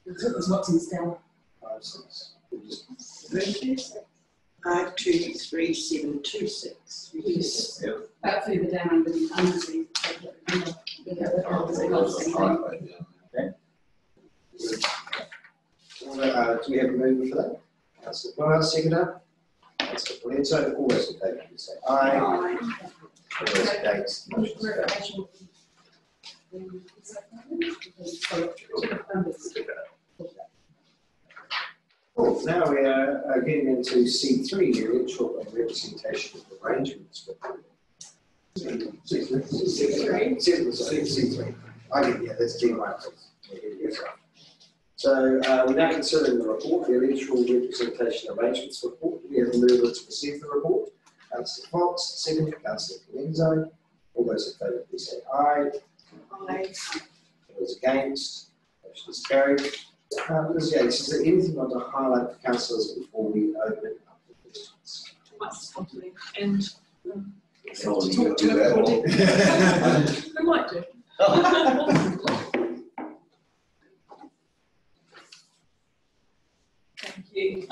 There's lots in still. 5-6. 523726. Yes. About further down, but in underneath. Do we have a mover for that? Councillor Bryant, seconder. Councillor Palenzo, all those in favour, please say aye. All those against, motion carries. Cool. Now we are getting into C3, the electoral and representation of arrangements. C3. Yeah, that's D1. So we're now considering the report, the electoral representation arrangements report. We have a mover to receive the report. Councillor Fox, second. Councillor Palenzo. All those in favour, please say aye. Aye. All those against, motion is carried. Ms. Yates, is there anything you want to highlight for councillors before we open up the questions? That's something. And So to you talk do to that everybody. We might do. Thank you.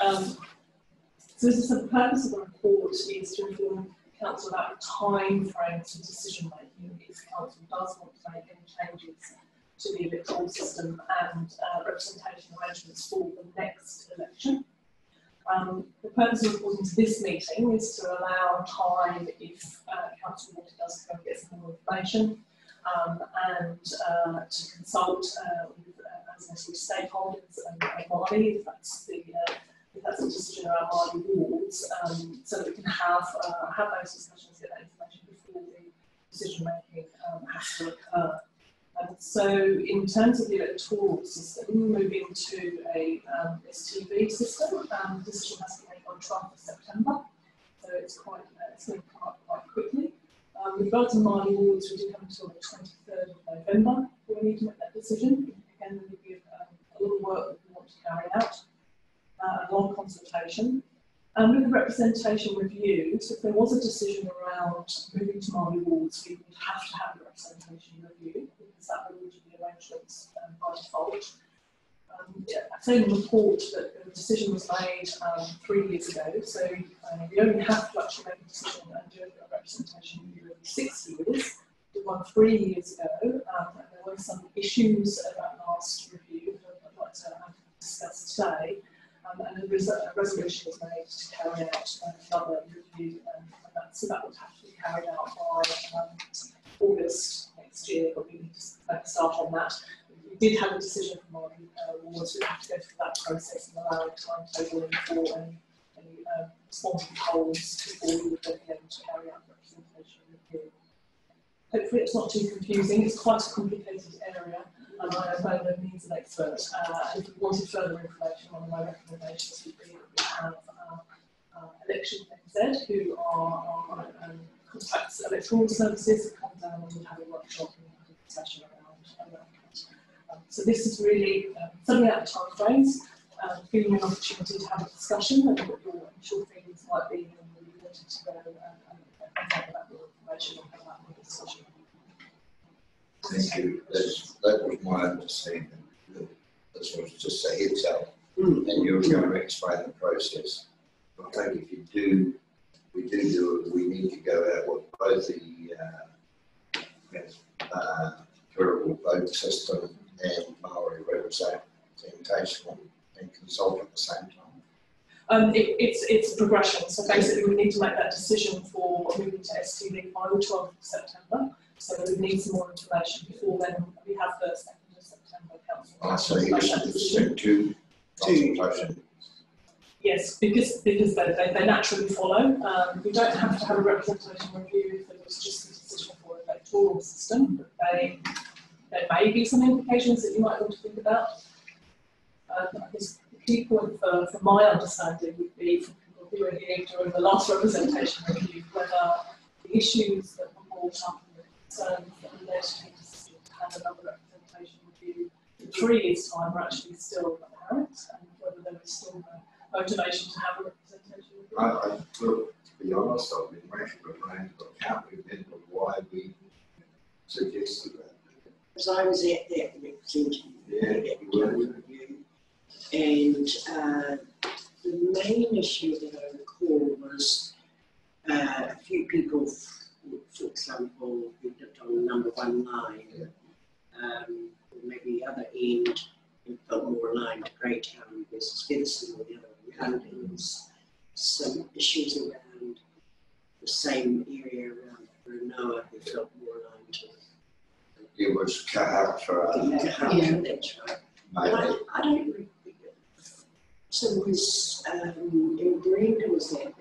So this is the purpose of the report is to inform council about the time frame for decision making if council does want to make any changes to the electoral system and representation arrangements for the next election. The purpose of reporting to this meeting is to allow time if council wanted us to go and get some more information and to consult with as necessary stakeholders and body if that's the decision around Marley wards, so that we can have those discussions, get that information before the decision making has to occur. So in terms of the electoral system, moving to a STV system, the decision has to be made on 12th of September, so it's going to come up quite quickly. With regards to Marley wards, we do have until the 23rd of November before we need to make that decision. Again, there will be a lot of work that we want to carry out, a long consultation. With the representation reviewed, if there was a decision around moving to Marley Wards, we would have to have a representation review because that would be arrangements by default. I say in the report that the decision was made 3 years ago, so we only have to actually make a decision and do a representation review every 6 years. We did one 3 years ago, and there were some issues at that last review that I'd like to discuss today. And a resolution was made to carry out another review, so that would have to be carried out by August next year, but we need to make a start on that. We did have a decision from our Wards, we have to go through that process and allow timetabling for any responsive polls before we would then be able to carry out representation review. Hopefully it's not too confusing, it's quite a complicated area. And I am by no means an expert. If you wanted further information on my recommendations, we have Election NZ, who are contacts electoral services, come down and we'll have a workshop and have a discussion around that. So this is really setting out the timeframes, giving you an opportunity to have a discussion and what your initial feelings might be when you wanted to go and talk about your information and have that discussion. Thank you. That was my understanding. This was just a heads up, and you were going to explain the process. I think if we do it, we need to go out with both the durable vote system and Maori representation and consult at the same time. It's a progression. So basically, we need to make that decision for moving to STV by the 12th of September. So we need some more information before then. We have the 2nd of September council. So you should do consultation. Yes, because they naturally follow. We don't have to have a representation review if there was just a decision for an electoral system. But there may be some implications that you might want to think about. I guess the key point from my understanding would be from people who were here during the last representation review, whether the issues that were brought up concerns that led to the decision to have another representation review in 3 years' time are actually still apparent, and whether there is still a motivation to have a representation review. Look, to be honest, I've been racking my brains, but I can't remember why we suggested that. Because I was at that representation review, and the main issue that I recall was a few people, for example, who lived on the number 1 line, or maybe the other end, and felt more aligned to Greytown versus Featherston or the other way around. There was some issues around the same area around Brunoa who felt more aligned to. It was Kahatra. Yeah, that's right. I don't really think it. So it was, in Brenda was that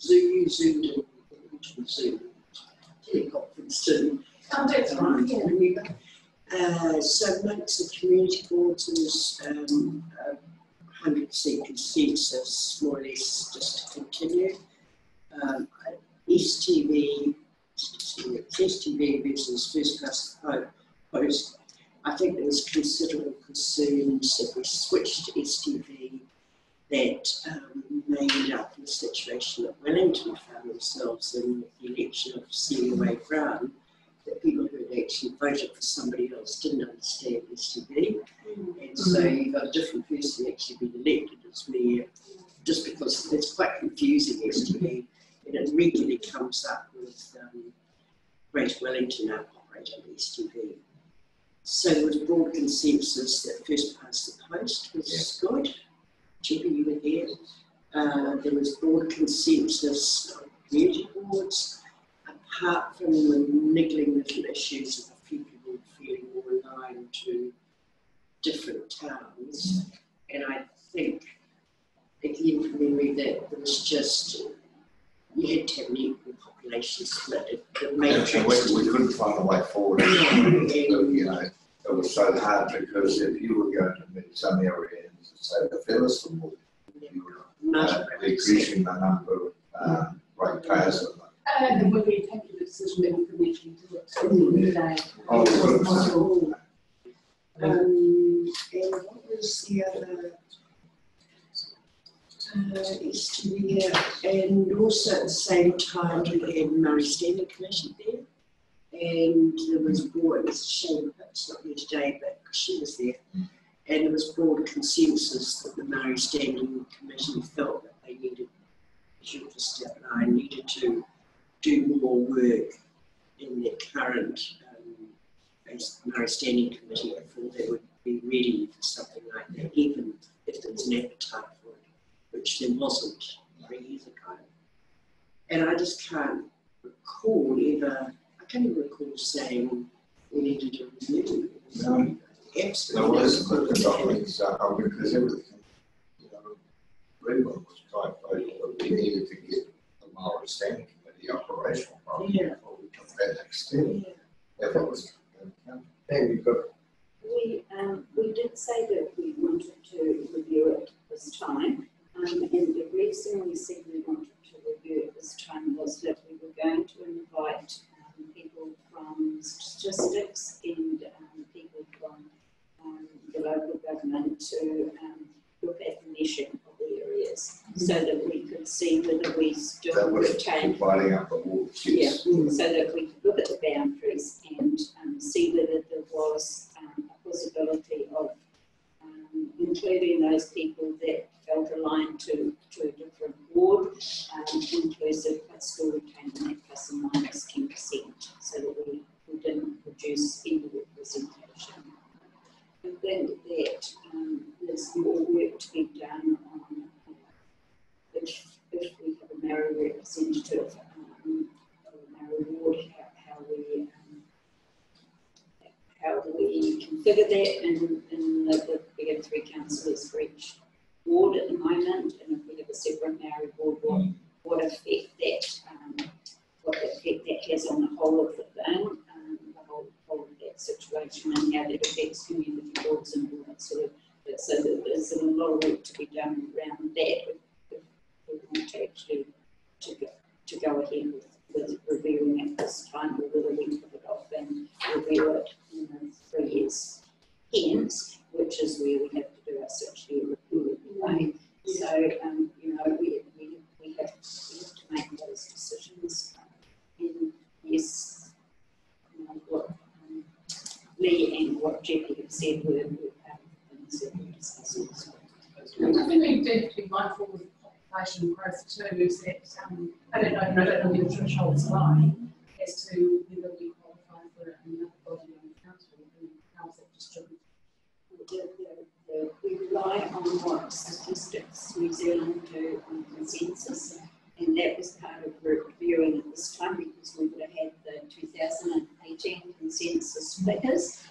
Zoo, Zoom, teleconference too. Oh, that's right, yeah. Remember? So amongst the community boards, there was 100% consensus, more or less, just to continue. STV versus First Past the Post. I think there was considerable concerns if we switched to STV that may end up in a situation that Wellington found themselves in with the election of Celia Wade Brown, that people who had actually voted for somebody else didn't understand STV. And so you've got a different person actually being elected as mayor, just because it's quite confusing, STV, and it regularly comes up with Greater Wellington now operate under STV. So there was broad consensus that First Past the Post was good. Chippy, you were there. There was broad consensus on community boards, apart from the niggling little issues of a few people feeling more aligned to different towns. And I think, again, from memory, that there was just, you had to have an equal population split. We couldn't find a way forward. You know, it was so hard because if you were going to meet some areas, say the Featherston would, you were decreasing the number of ratepayers. And when we came to the decision that we could actually do it today. Oh, and what was the other? Yeah, and also at the same time we had Murray Standing Committee there, and there was broad, it was a shame it's not here today, but she was there, and there was broad consensus that the Murray Standing Committee felt that they needed, as you just outlined, needed to do more work in their current Murray Standing Committee before they would be ready for something like that, even if there's an appetite for it, which there wasn't 3 years ago. And I just can't recall ever, I can't even recall saying we needed to review. No. Absolutely. No, listen, because everything, you know, Redmond was quite vocal that we needed to get the Murray Standing Committee operational problem before we took that next step. If it was we did say that we wanted to review it this time, and the reason we said we wanted to review it this time was that we were going to invite people from statistics and people from the local government to look at the measuring of the areas, so that we could see whether we still retain. Lighting up the walls, yes. Yeah, so that we could look at the boundaries and see whether there was a possibility of including those people that felt aligned to a different ward, inclusive but still retaining that plus and minus 10%, so that we didn't produce any representation. I think that there's more work to be done on if we have a Maori representative or a Maori ward, how do we configure that in the we have 3 councillors for each ward at the moment, and if we have a separate Maori ward, what effect that has on the whole of the thing, the whole of that situation, and how that affects community boards and all that sort of. So that there's a lot of work to be done around that if we want to actually to go ahead with reviewing it this time, or whether we put it off and review it 3 years hence, which is where we have to do our 6-year review anyway. So you know, we have to make those decisions. And yes, you know, what Lee and what Jackie have said were things that we discussed also. I think we need to be mindful of population growth too, is that I don't know where the thresholds lie as to whether we qualify for another body on the council and how is it distributed. We rely on what Statistics New Zealand do on consensus, and that was part of reviewing at this time because we would have had the 2018 consensus figures.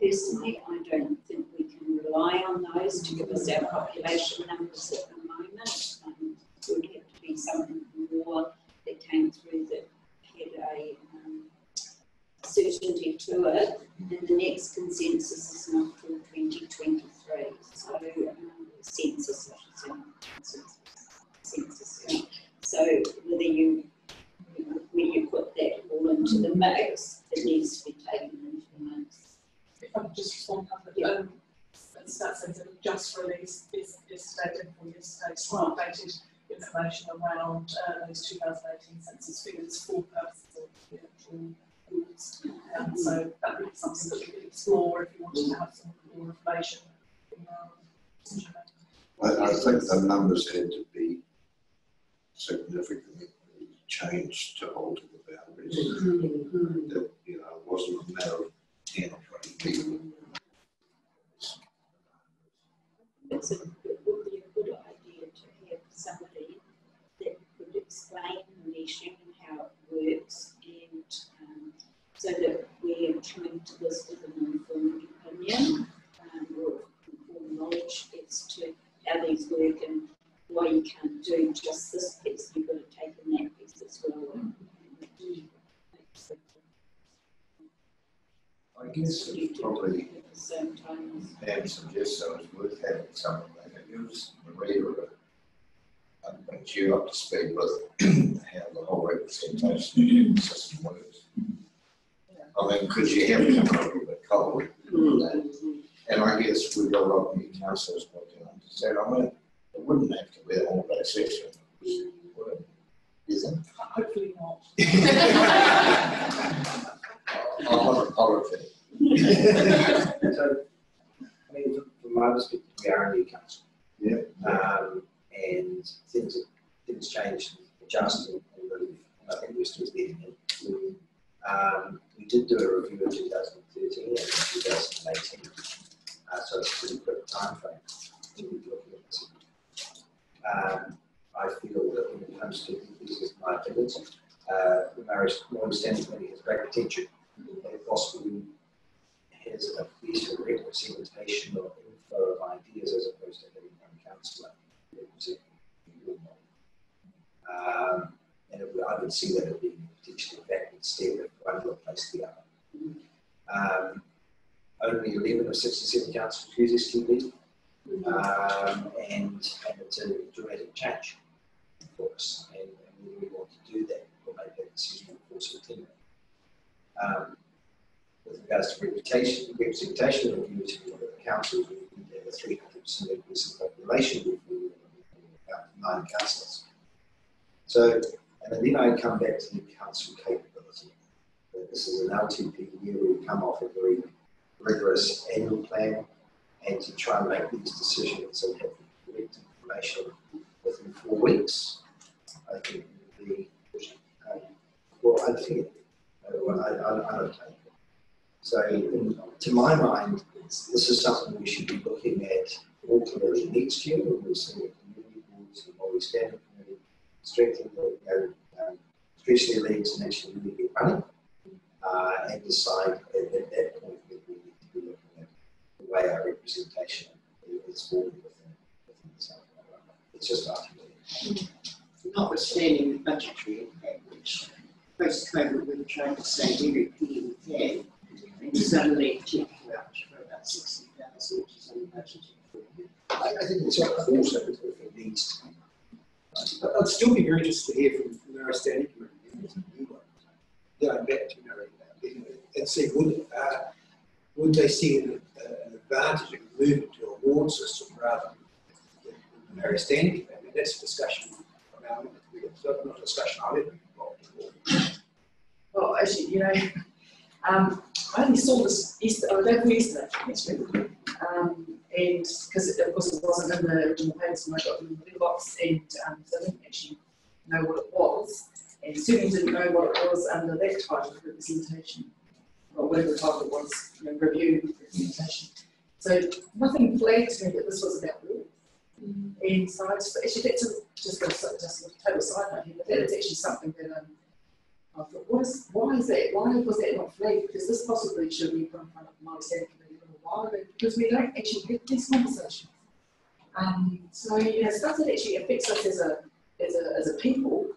Personally, I don't think we can rely on those to give us our population numbers at the moment. It would have to be something more that came through that had a certainty to it, and the next consensus is not till 2023. So census, I should say, census. So whether you when you put that all into the mix, it needs to be taken into the mix. If I could just respond to that, the stats centre just released yesterday, some updated information around those 2018 census figures for purposes of the actual rules. So that would be something that we could explore if you wanted to have some more information. I think the numbers had to be significantly changed to alter the boundaries. That, you know, it wasn't a matter of 10 or 20 people. It would be a good idea to have somebody that could explain the meshing and how it works, and so that we're coming to this with an informed opinion or informed knowledge as to how these work and why you can't do just this piece. You've got to take in that piece as well. I guess it's probably, at the same time. Pam suggests so, it's worth having someone that gives the reader and you up to speed with how the whole representation system works. I mean, because you have to come a little bit cold. And I guess we've got a lot of new councillors working on that. I mean, It wouldn't have to be a whole day session. Isn't? Hopefully not. I'm not a politician. So, I mean, from my perspective, we are a new council. Yeah. And things changed, adjusted, and moved. And I think we're still getting it. We did do a review in 2013 and 2018. So it's a pretty quick time frame. I feel that when it comes to these of my opinions, the Maori Standing Committee has great potential. It possibly has a better representation or info of ideas as opposed to having one councillor representing the board. And I would see that as being potentially a backward step if one replaced the other. Only 11 of 67 councils use STV, and it's a dramatic change for us, and we want to do that. We'll make that decision in the course of 10 years. With regards to representation reviews, if you look at the councils, we have a 300% increase in population review, about 9 councils. So, and then I come back to the council capability. This is an LTP year where we come off a very rigorous annual plan, and to try and make these decisions and have the correct information within 4 weeks, I think would be, well, I think, I don't take it. So, to my mind, this is something we should be looking at more clearly next year when we're seeing community boards and Maori Standing Committee strengthen especially leads and actually really get running, and decide at that point that we need to be looking at the way our representation is formed within the South. It's just up to me. Notwithstanding the budgetary impact, which post-COVID we were trying to save every penny we can, and suddenly checked out for about 60,000, which is unbudgeted. I think it's of course if it needs to be. I'd still be very interested to hear from the Maori Standing Committee. Going back to and see would they see an advantage of moving to a ward system rather than the Maori Standing Committee? I mean, that's a discussion from our end. It's not a discussion I've ever been involved in. Well, actually, you know, I only saw this yesterday, and because of course it wasn't in the original papers when I got them in the mailbox, and so I didn't actually know what it was, and certainly didn't know what it was under that type of representation, or whatever the title was, you know, review representation. So nothing flagged to me that this was about war. And so I just actually that's just a total side note here, but that is actually something that I thought, why is that? Why was that not flagged? Because this possibly should be put in front of the Maori Standing Committee a little while ago, because we don't actually have these conversations. So you know, stuff that actually affects us as a people,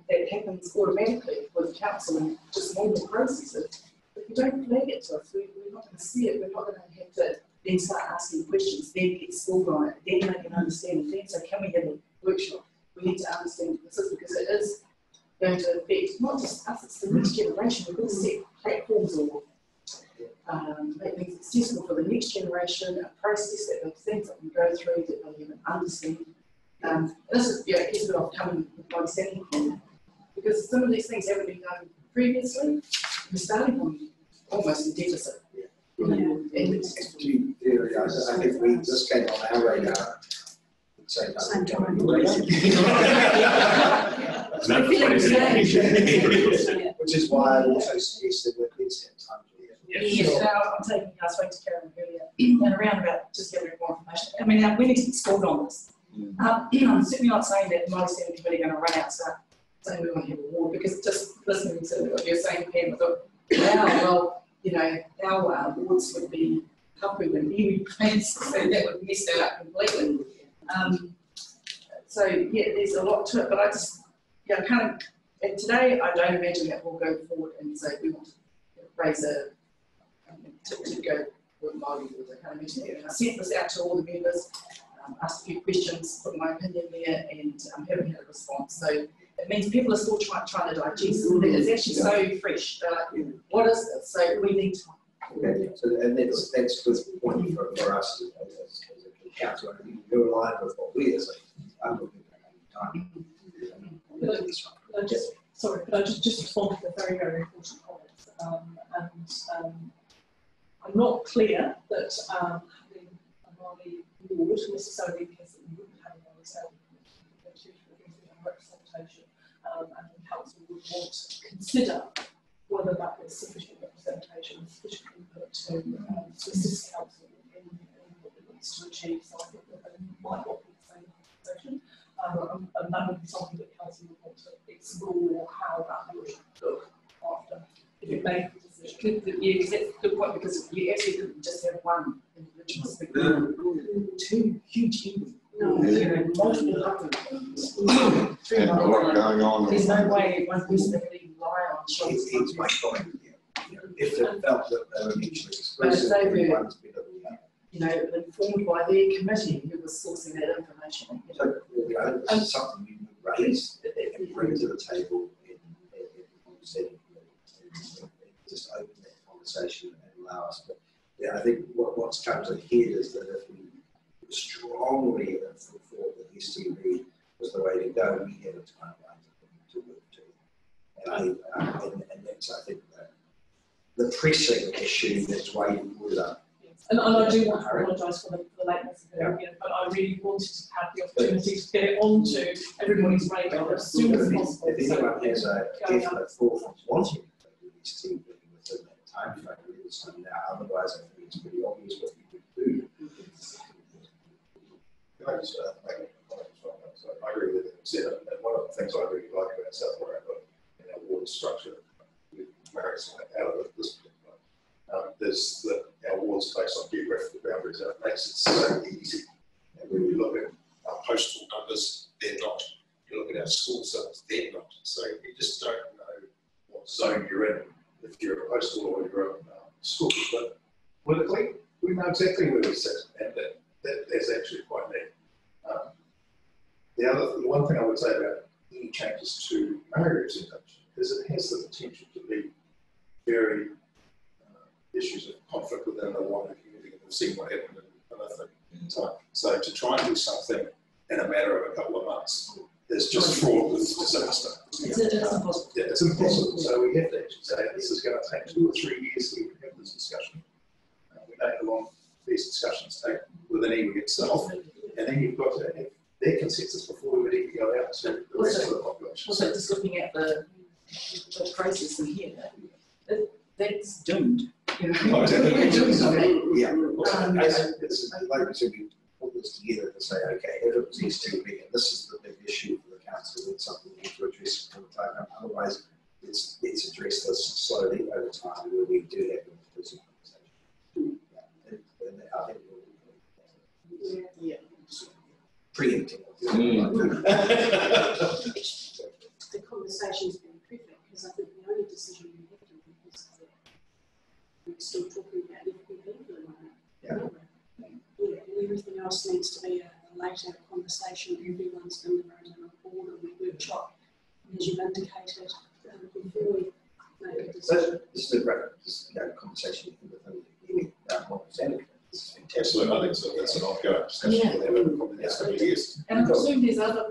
that happens automatically with the council and just normal processes. If you don't flag it to us, we're not going to see it. We're not going to have to then start asking questions, then get schooled on it, then make an understanding. Then, so can we have a workshop? We need to understand what this is, because it is going to affect not just us, it's the next generation. We've got to set platforms or make things accessible for the next generation, a process that they'll think that we go through, that they'll even understand. This is, you know, here's what I've come with my standing on, because some of these things haven't been done previously. We're starting from almost a deficit. To be very honest, I think we just came on our radar at the same time. Which is why I also suggested that let's have time to Yes, I'm taking, I spoke to Karen earlier, and around about just gathering more information. I mean, we need to get schooled on this. I'm certainly not saying that the Maori Standing Committee are going to run out and start saying we want to have a ward, because just listening to what you're saying, Pam, I thought, wow, well, you know, our wards would be Hapu and iwi plants, so that would mess that up completely. So, yeah, there's a lot to it, but I just, you know, kind of, and today I don't imagine that we'll go forward and say we want to raise to go with Māori with I can't imagine that. And I sent this out to all the members, asked a few questions, put my opinion there, and haven't had a response. So it means people are still trying to digest. It's actually so fresh. They're like, what is this? So we need time. Okay, so and that's a good point for us as a council, I think you're aligned with what we are saying. I'm looking at time. Could I just respond to the very, very important comments? I'm not clear that having a Māori ward necessarily means that we wouldn't have a Māori sale representation, and the council would want to consider whether that was sufficient representation, sufficient input to assist council in what it wants to achieve. So I think that they might not be the same conversation, and that would be something that council would want to explore how that would look after if it made the decision. That's a good point, because we actually didn't just have one individual speaker, two huge teams. No, multiple other things. And a lot going on. There's no way one person can even rely on shots. It's my comment. If they felt that they were mutually But exclusive, if they were, one's been at the other. you know, informed by their committee who was sourcing that information. So, something you would raise and bring to the table in setting, just open that conversation and allow us. But yeah, I think what's come to the head is that if we strongly thought that STV was the way to go, we have a timeline to work to. And that's, I think, the pressing issue that's waiting for us. And I do want to apologise for the lateness of it, but I really wanted to have the opportunity to get it onto everybody's radar as soon as possible. If anyone has a definite thought of wanting to do STV within that time frame, it's now. Otherwise, I think it's pretty obvious what we could do. Can I just make a comment as well? So I agree with it. And one of the things I really like about South Morocco and our ward structure, with Mary's out of this particular, there's our wards based on geographical boundaries, and it makes it so easy. And when we look at our postal numbers, they're not. You look at our school zones, they're not. So you just don't know what zone you're in if you're a postal or you're a school. But politically, we know exactly where we sit, and that's actually quite neat. The one thing I would say about any changes to Māori representation is it has the potential to be very issues of conflict within the wider community, and we've seen what happened in another time. So to try and do something in a matter of a couple of months is just fraught with disaster. It's impossible. Yeah, it's impossible. So we have to actually say this is going to take 2 or 3 years to have this discussion. We know how long these discussions take with an EWG itself, and then you've got to have their consensus before we would even go out to the rest of the population. Also, just looking at the process in here, that's doomed. You know? Yeah, it's like we said, we put this together to say, okay, if it was STV, and this is the big issue for the council, it's something we need to address all the time. Otherwise, let's address this slowly over time where we do have a personal conversation. And I think we'll preempting. The conversation's been perfect, because I think the only decision we have to make is that we're still talking about FPV for the moment. Yeah, and everything else needs to be a later conversation. Everyone's in the room and on board, and we workshop, as you've indicated, before we make a decision. This is a great conversation within the It's fantastic. Absolutely, I think so. That's an ongoing discussion. We'll have it probably the next couple of years. And I presume there's other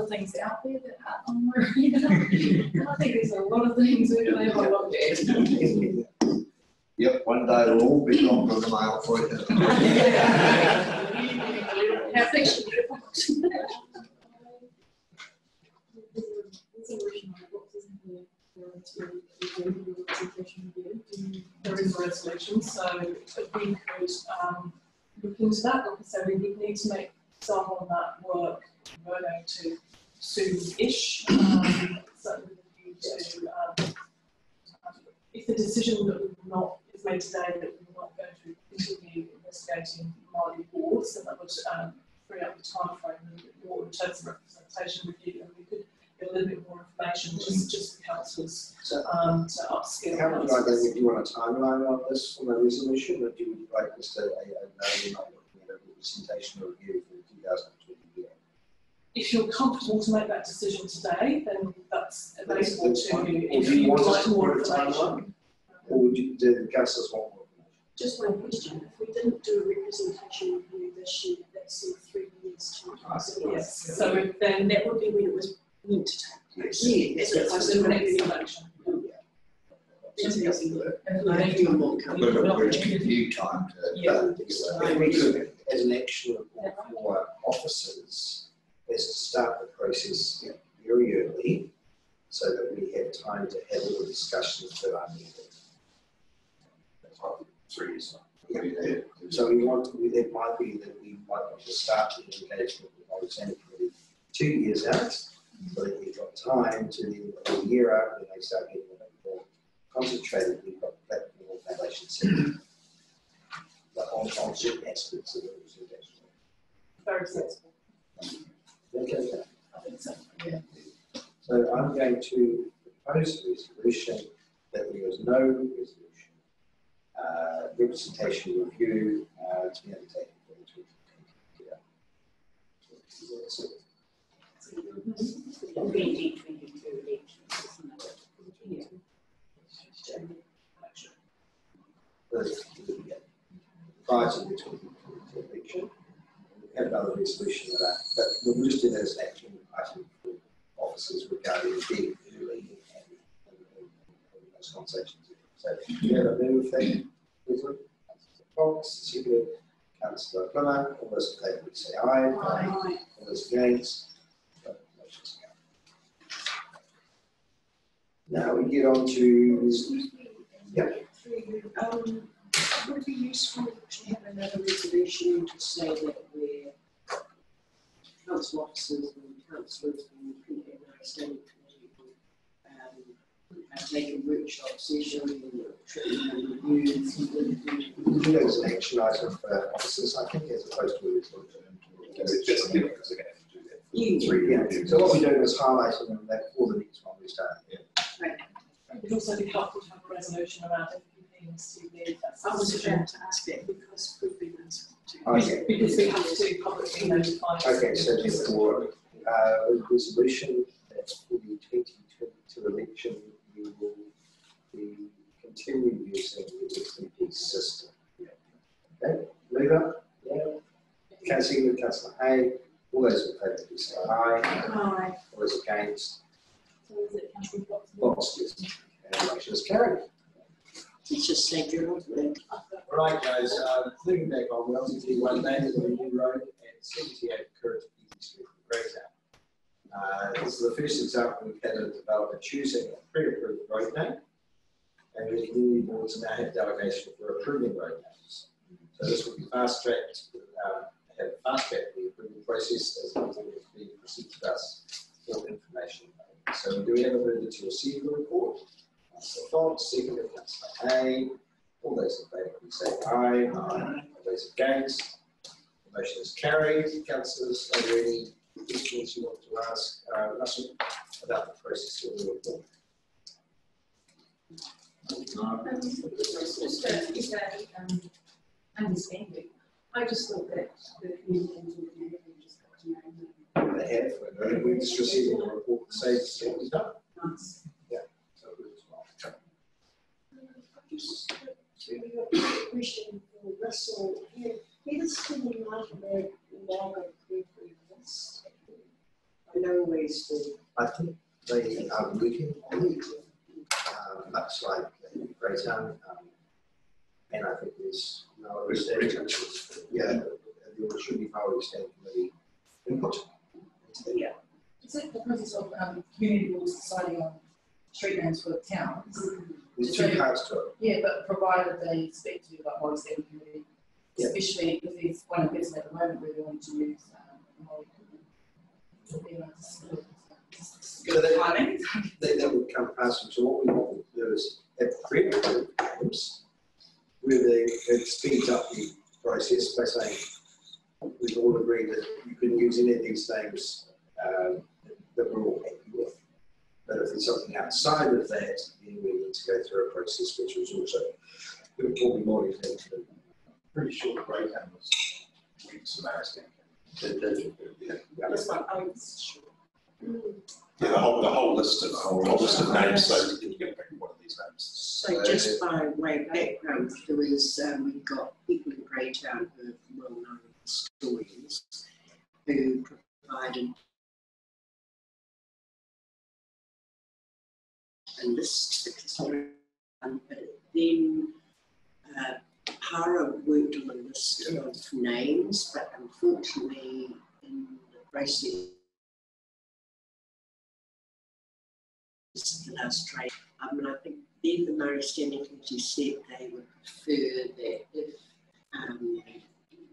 things out there that aren't on my radar. And I think there's a lot of things we don't have a look at. Yep, one day it'll all be gone from the mail for you. How things should be. There is a resolution, so if we could look into that, like I said, we would need to make some on that work. We're going to soon-ish, certainly with a view to, if the decision that is made today that we're not going to continue investigating Māori wards, then that would free up the time frame a little bit more in terms of representation review, and we could get a little bit more information just for councillors to upskill. How would you like that? Do you want a timeline on this from a resolution, or do you like us to know you're not looking at a representation review for the 2020 year? If you're comfortable to make that decision today, then that's available to you. If you would like more information, or would you do the councillors want more information? Just one question. If we didn't do a representation review this year, that that's in 3 years' time. Yes, so then That would be when it was meant to take place. yes, As it's opposed the to next next election. It's easy work. And Yeah, then you're more But we're giving you time to. Yeah. If we could, as an action report for officers, is to start the process very early, so that we have time to have all the discussions that are needed. That's like 3 years. Yeah. So it might be that we might want to start the engagement with the Standing Committee 2 years out, so that we've got time to then a year out when they start getting a bit more concentrated, we've got that more foundation set. But on certain aspects of it, very sensible. okay. I think so, yeah. So I'm going to propose a resolution that there is no resolution, representation review to be undertaken for the 2020 year. Prior to the 2022 election, we have another resolution of that, but we'll just do that as an action item for officers regarding being early and those conversations. So you have a move thing, Councillor Fox, Secretary, Councillor Plummer, all those in favour say aye. Aye. All those against. Motion's carried. Now we get on to. Yep. Would it be useful to have another resolution to say that we're council officers and councillors and our standing committee have taken workshop sessions and reviews? We do that as an action item for officers, I think, as opposed to a resolution. Just give it because they're going to do that. So what we do is highlighting them that for the next one we start. It would also be helpful to have a resolution around it. To be, I was about to ask that because we've been asked to. Okay. Because we have to publicly notify. Okay, so therefore, a resolution that for the 2022 election, we will be continuing using the XMP system. Okay, Lever? Yeah. Councillor Hay, all those in favour, please say aye. Aye. All those against? So is it Councillor Fox? Fox, yes. And motion is carried. It's just say your Right, guys, looking back on Wellington One Lane, the Union Road, and 78 Current Easy Street in Greytown. This is the first example we've had a developer choosing a pre-approved road name, and the community boards now have delegation for approving road names. So this will be fast-tracked, have fast-tracked the approval process as the board has been proceeded to us for information. So do we have a mover to receive the report? Councillor Fox, seconded Councillor Hay. All those in favour, please say aye. Aye. All those against? The motion is carried. Councillors, are there any questions you want to ask Russell about the process of the report? Just understanding. I just thought that the community and just got to know them. They have, and we're just receiving a report that says it was done. Nice. Yeah, so good as well. Just really a question for Russell here. Here's the nightmare now this. I know ways to. I think they are working on it, much like Greytown, and I think there's no yeah, there should be power standing committee input. Yeah. Is it the process of community boards deciding on street names for towns? There's two parts to it. Yeah, but provided they speak to like Molly Standing Committee, Yeah. especially if there's one in Brisbane at the moment where they want to use Molly. So that would come past them. So what we want to do is have pre-approved names where it speeds up the process by saying we've all agreed that you can use any of these names that we're all happy with. But if there's something outside of that, then we need to go through a process which was also probably more extensive. Pretty sure Greytown was weeks of Maristan. This one, I was sure. Yeah, the whole list of names. So you can pick one of these names. So just by way of background, there is we've got people in Greytown who have well-known historians who provided a list of the but then Para worked on a list of names, but unfortunately in the process the last trade, I think then the Maori Standing Committee said they would prefer that if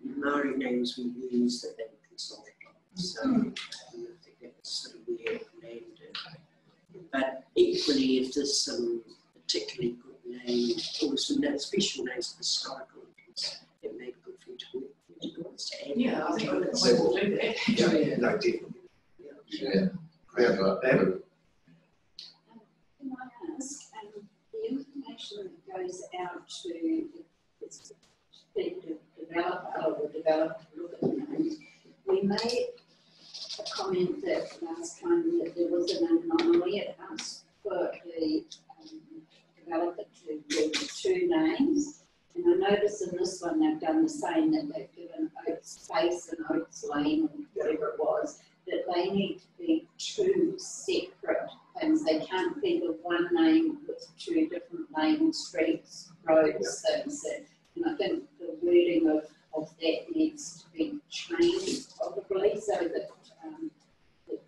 Maori names were used, that they would consult on. So I think that was sort of where it landed. But equally, if there's some particularly good name, or some special names of historical events, it may be good for you to work with to add. Yeah, I think I would do that. Yeah, no, definitely. Yeah. Evan. Can I ask, the information that goes out to the developer or the developer look at the names, we made a comment that last time that there was an anomaly. It asked for the developer to give 2 names. And I noticed in this one they've done the same, that they've given Oaks Place and Oaks Lane, or whatever it was, that they need to be 2 separate things. They can't be the one name with 2 different names, streets, roads, things. And I think the wording of that needs to be changed probably so that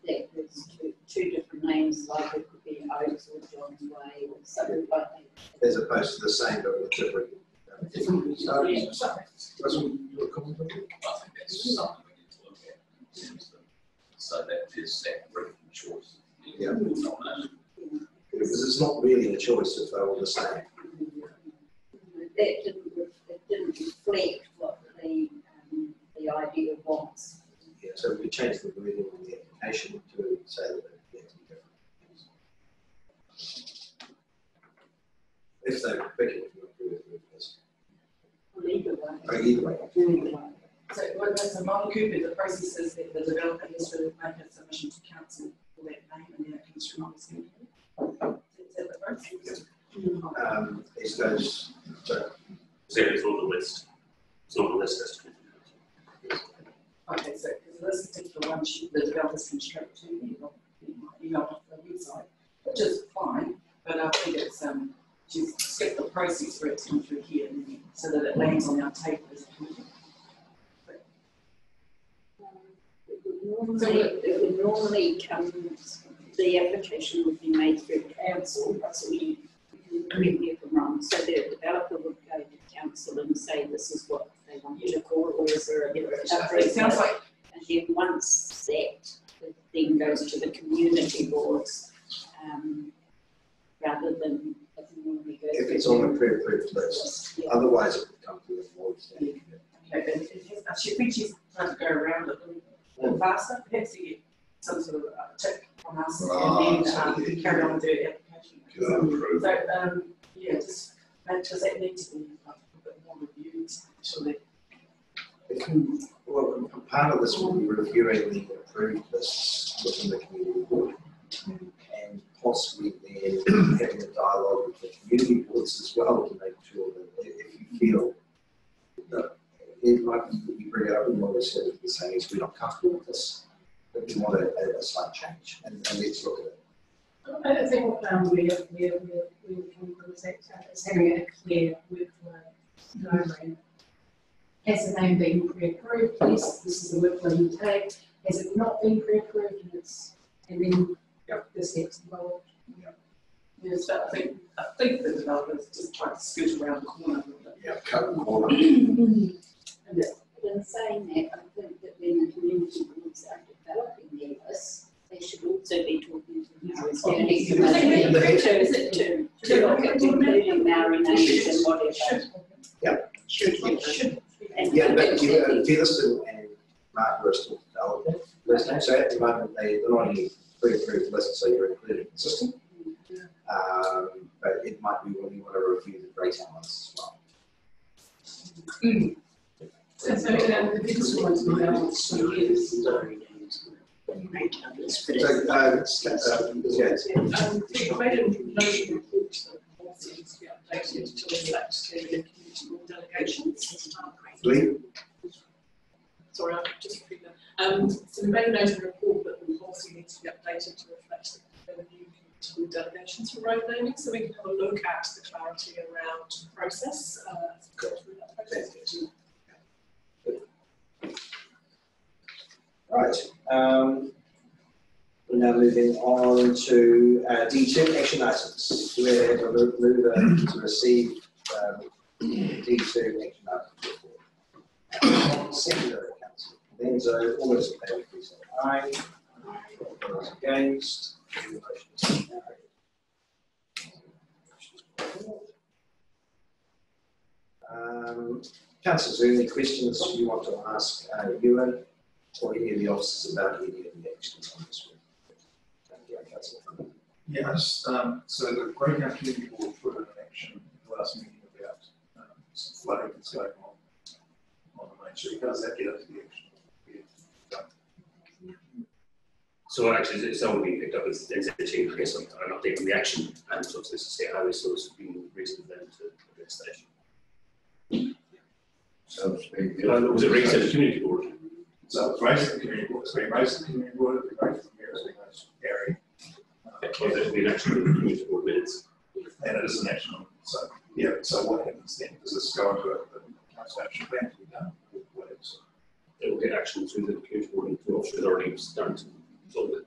that there's two different names, like it could be Oaks or John's Way or something like that. As opposed to the same but with different. Yeah. That's what you were commenting on? I think that's something we need to look at. So that there's that written choice. Yeah. Because it's not really a choice if they're all the same. It didn't reflect what the idea was. Yeah, so we changed the wording on the application to say that they have to be different. If they pick it, if you agree with this. Either way. Or either way. So, when there's a Māori Cooper, the process is that the developer has to make a submission to council for that name, and then it comes from Māori Standing Committee. Is that the process? It goes, so, It's on the list. It's not on the list as to. Okay, so because this particular one, the developers can straight to email off the website, which is fine, but I think it's to skip the process where it's come through here, so that it lands on our table as a committee. It would normally come, the application would be made through council, so you correct me if I'm wrong, so the developer would go to council and say this is what they want you to call, or is there a It sounds like, and then once that then goes to the community boards, rather than as it normally goes. if it's on the pre-approved list, Yeah. otherwise it would come to the board. okay, but I think she's trying to go around it a little faster, perhaps to get some sort of tick from us, and then carry on with the application. So, yeah, just, does that need to be a bit more reviewed, so that Well, part of this will be reviewing the approved lists within the community board, and possibly then having a dialogue with the community boards as well to make sure that if you feel that it might be that you bring it up and what we said at the same is we're not comfortable with this, but we want a slight change, and let's look at it. I think what we're coming from is having a clear workflow diagram. Has the name been pre-approved? Yes, this is the workflow you take. Has it not been pre-approved? And then the steps involved. yeah, so I think the developers just try to scoot around the corner a little bit. Yeah, cut the corner. And But in saying that, I think that when the community boards are developing their lists, they should also be talking to the Maori Standing Committee to look at including Maori names and whatever. should. Yeah, but Featherston and Mark are still developing listing, so at the moment they're not any pre-approved lists, so you're included in the system. But it might be when you want to review the Greytown ones as well. So, the biggest one to be able to use. So, The creative notion reports that policy needs to be updated to reflect the community board delegations. Lee? Sorry, I'll just repeat that. So we made a note in the report that the policy needs to be updated to reflect the new community delegations for road naming, so we can have a look at the clarity around process as we go through that process. Right. We're now moving on to D2 action items. We're going to move to receive D2 action items. Secondary council. Then so all those in favour, please say aye. All those against. The motion is carried. Councillors, are there any questions you want to ask Ewan or any of the officers about any of the actions on this one? Yes, so the Greyhound Community Board put an action at the last meeting about some flooding that's going on the main street. How does that get us the action? So actually, it's all been picked up as NZT, I guess, an update on the action, and so to say how this has been raised with them to address that issue. So to speak. Was it raised at the community board? So it's raised at the community board, it's been raised at the community board, it's been raised at the mayor, it's been raised at Gary. Or there's been action in the community board minutes. And it is an action. So, yeah, so what happens then? Does this go into a council action plan to be done? What is it? Will get action through the community board and the officer has already done to resolve it.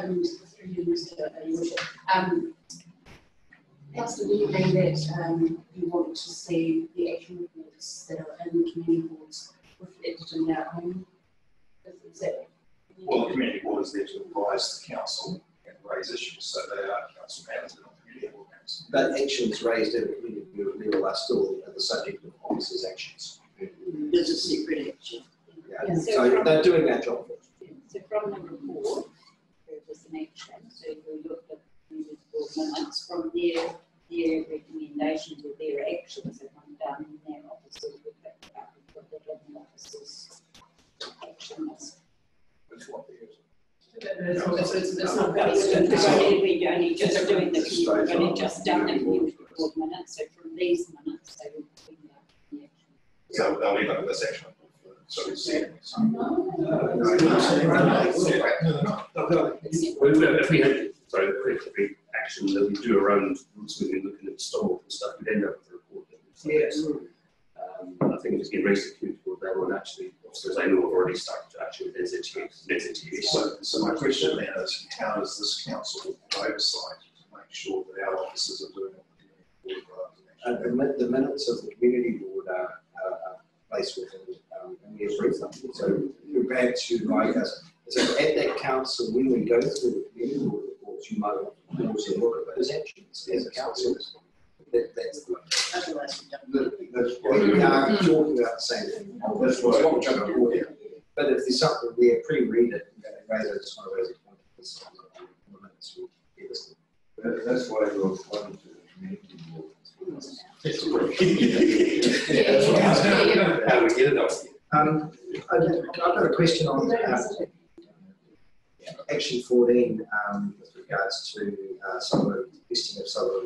Through you, Mr. Your Worship. Councillor, do you agree that you want to see the action reports that are in the community boards reflected in the outcome? Is that? Well, the community board is there to advise the council and raise issues, so they are council matters, they're not community board matters. But actions raised at the community board level are still the subject of officers' actions. There's a secret action. Yeah. So they're doing that job. So from the report, there was an action, so we looked at the community board minutes from their recommendations or their actions that were done in their offices, we picked up and put it in the offices' actions. Which one is It's not we're only just doing the community, we've only just done the community board minutes, so from these minutes, they will be the action. So they'll leave up this action. So we see it. If we had, sorry, the action that we do around routes we've been looking at stall and stuff, we'd end up with a report that Yes. I think it's been raised at the community board level, and actually, officers I know have already started to action with NZTA. So my question then is, how does this council oversight to make sure that our officers are doing what the community board rather than The minutes of the community board are placed within and we approve them. So we're back to like us. So at that council, when we go through the community board reports, you might also look at those actions as a council. That's the Otherwise, we don't. that's what we are talking about the same thing. That's what we're trying to do. But if there's something we pre-read it, raise it, just want to raise it. That's why you're applying to the community board. How do we get it off? I've got a question on action 14 with regards to solar listing of solar.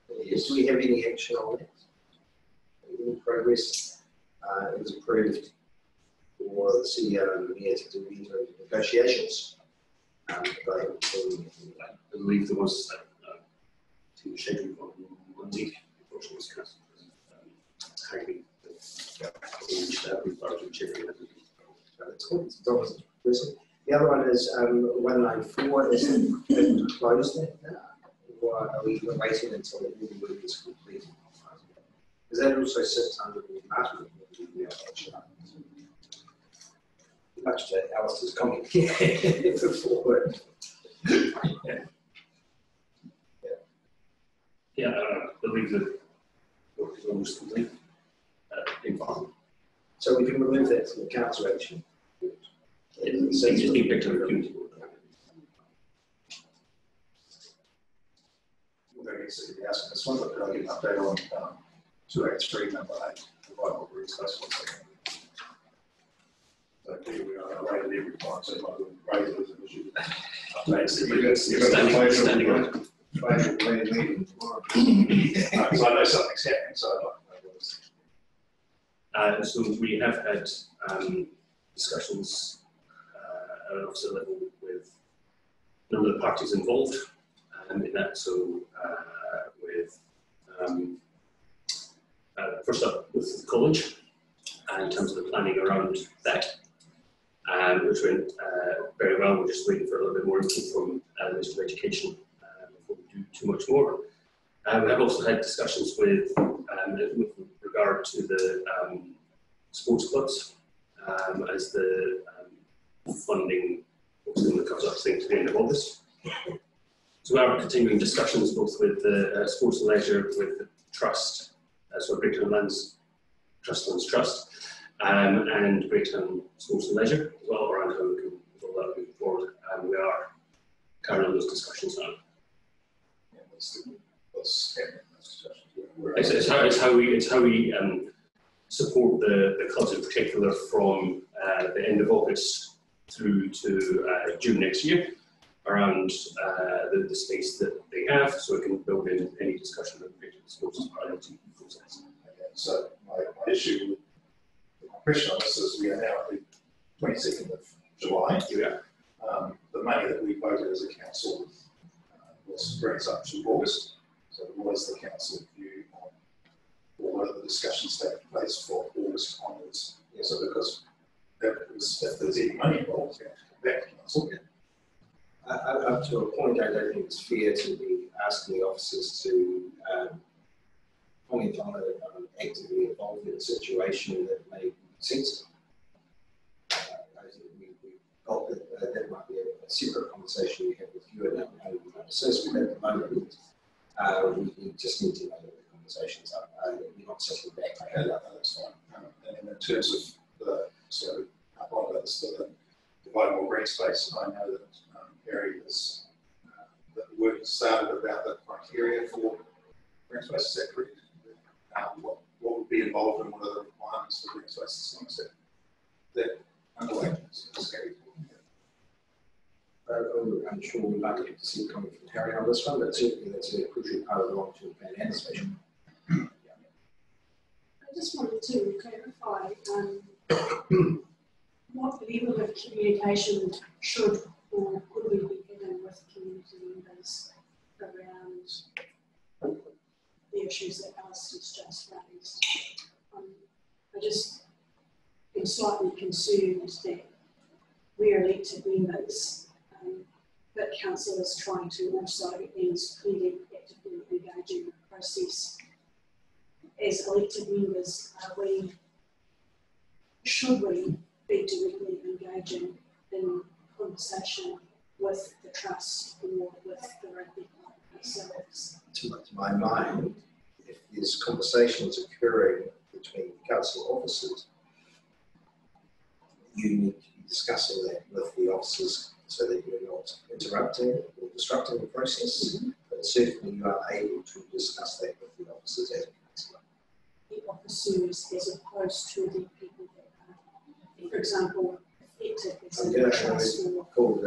Do we have any action on that? Any progress? It was approved for the CEO and the mayor to do into negotiations. I believe there was a schedule for 1 week before she was cancelled. The other one is 194. Is it closed now? Or are we waiting until all the work is completed? Because that also sits under the master much to Alistair's comment before. Yeah, I believe that work is almost complete. So we can remove that from the council action. It's just being picked up in the community board. We're going to be asking this one, but I'll get an update on 283 number 8, provide what we're discussing. So here we are, away to every time, so like we'll raise it as an issue. Updates. Standing on. Special plan meeting tomorrow. So I know something's happening, so I'd like to know what it is. So we have had discussions at an officer level with a number of the parties involved in that. So with first up with the college, in terms of the planning around that, which went very well. We're just waiting for a little bit more input from the Ministry of Education before we do too much more. We have also had discussions with regard to the sports clubs as the funding obviously comes up to the end of August. So we are continuing discussions both with the Sports and Leisure, with the Trust, so Greater Lands Trust, and Greater Sports and Leisure as well, around how we can roll that moving forward. We are carrying on those discussions now. It's how we support the clubs in particular from the end of August through to June next year around the space that they have, so we can build in any discussion that we get sports as part of the process. Okay, so my issue, my question on this is we are now at the 22nd of July. Yeah. The money that we voted as a council brings up to August. So what is the council view on, or what are the discussions taking place for August onwards? Yeah, so because if there's any money involved, we have to come back to council. Yeah. Up to a point, I don't think it's fair to be asking the officers to comment on actively involved in a situation that may be sensitive. I think we felt that might be a separate conversation we have with you and our officers. But at the moment, we just need to know that the conversations are we're not sitting back. Okay, that's fine. And in terms of the providing more green space, I know that areas that the work has started about the criteria for green space. Is that correct? What would be involved and what are the requirements for green space? That underway. I'm sure we'd like to see it coming from Harry on this one, but certainly that's a crucial part of the long-term plan and especially. I just wanted to clarify what level of communication should or could we be given with community members around the issues that Alice has just raised. I just am slightly concerned that we are elected members, but council is trying to also and clearly actively engage in the process. As elected members, should we be directly engaging in conversation with the trust or with the rugby club themselves? To my mind, if there's conversations occurring between council officers, you need to be discussing that with the officers so that you're not interrupting or disrupting the process. But certainly you are able to discuss that with the officers as a councillor. The officers as opposed to the people that are, for example, affected as a trust or...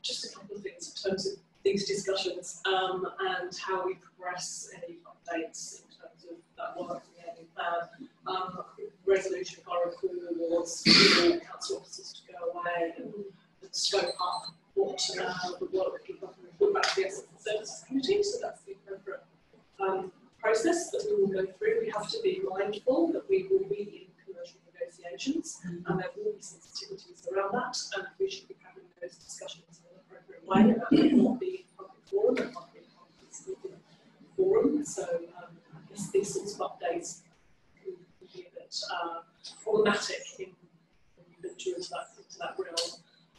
Just a couple of things in terms of these discussions and how we progress any updates in terms of that work we have in plan. Resolution, if I recall, was for council officers to go away and scope up what the work that people can report back to the Assets and Services Committee. So that's the appropriate process that we will go through. We have to be mindful that we will be in commercial negotiations and there will be sensitivities around that, and we should be having those discussions in an appropriate way. That will not be a public forum, it might be a public speaking forum. So I guess these sorts of updates can be a bit problematic in venture into that realm.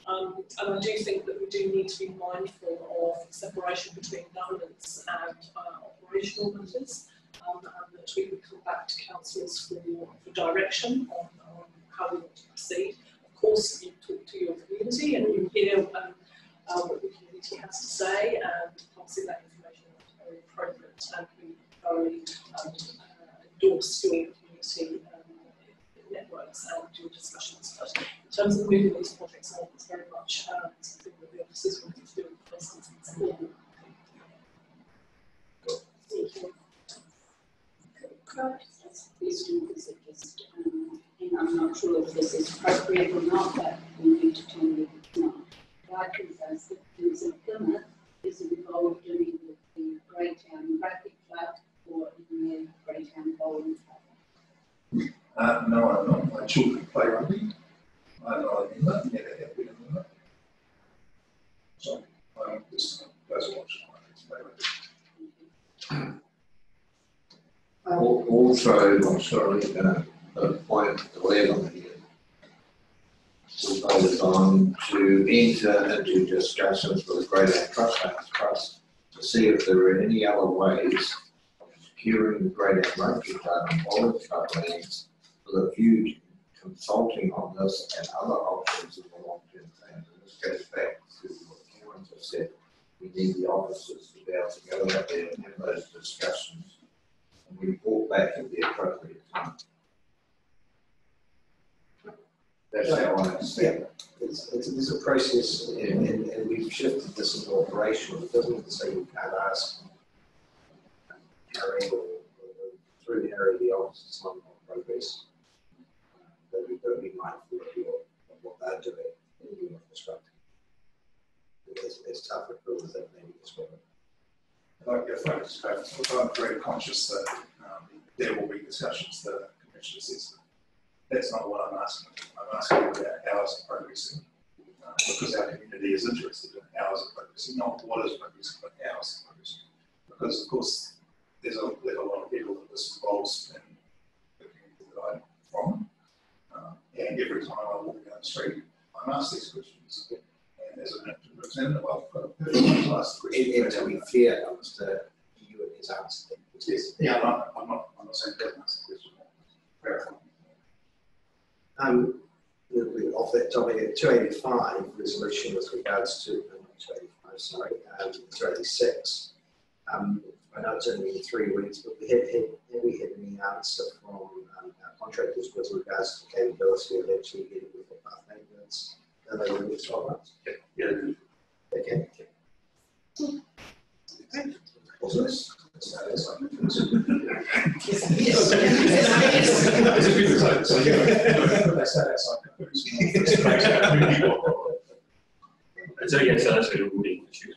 And I do think that we do need to be mindful of separation between governance and operational matters, and that we would come back to councils for direction on how we want to proceed. Of course, you talk to your community and you hear what the community has to say, and obviously that information is very appropriate, and we thoroughly endorse your community networks and your discussions. But in terms of moving these projects on, it's very much something that the officers will need to do in the first instance. Thank you. Could I ask these students just I'm not sure if this is appropriate or not, but we need to tell me if it's not. Guidance as citizens of Plymouth is involved in the Greytown Rugby Club or in the Greytown Bowling Club. No, I'm not. My children play rugby. I'm not a member, never have been a member. So, this goes on to Also, I'm sorry, point 11 here. We voted on to enter into discussions with the Greytown Trust to see if there are any other ways of securing the Greytown Rugby Club and Bowling Club lands with a view to consulting on this and other options in the long-term plan. And this goes back to what Karen just said. We need the officers to be able to go out there and have those discussions and report back at the appropriate time. That's how I understand it. It's a process, and we've shifted this into operational. It doesn't mean to say you can't ask Harry or through Harry the officers on progress. But we've got to be mindful of what they're doing in the infrastructure. It's tough for builders that maybe as well. I'm very conscious that there will be discussions that the Commission says. That's not what I'm asking. I'm asking about hours of progressing because our community is interested in hours of progressing, not what is progressing, but hours of progressing. Because, of course, there's a lot of people that this involves in the community that I'm from. And every time I walk down the street, I'm asked these questions. And as an representative, I've got a perfect right to ask the question. And to be fair, that was the EU and his answer. Yes. Yeah, I'm not saying that answer the question. Verify. Off that topic, at 285 resolution with regards to 285, sorry, 286. I know it's only been 3 weeks, but have we had any answer from our contractors with regards to capability of actually getting with the path maintenance? Are they in the next 12 months? Yeah. Okay. Also, this. So yeah, so that's a ruling issue.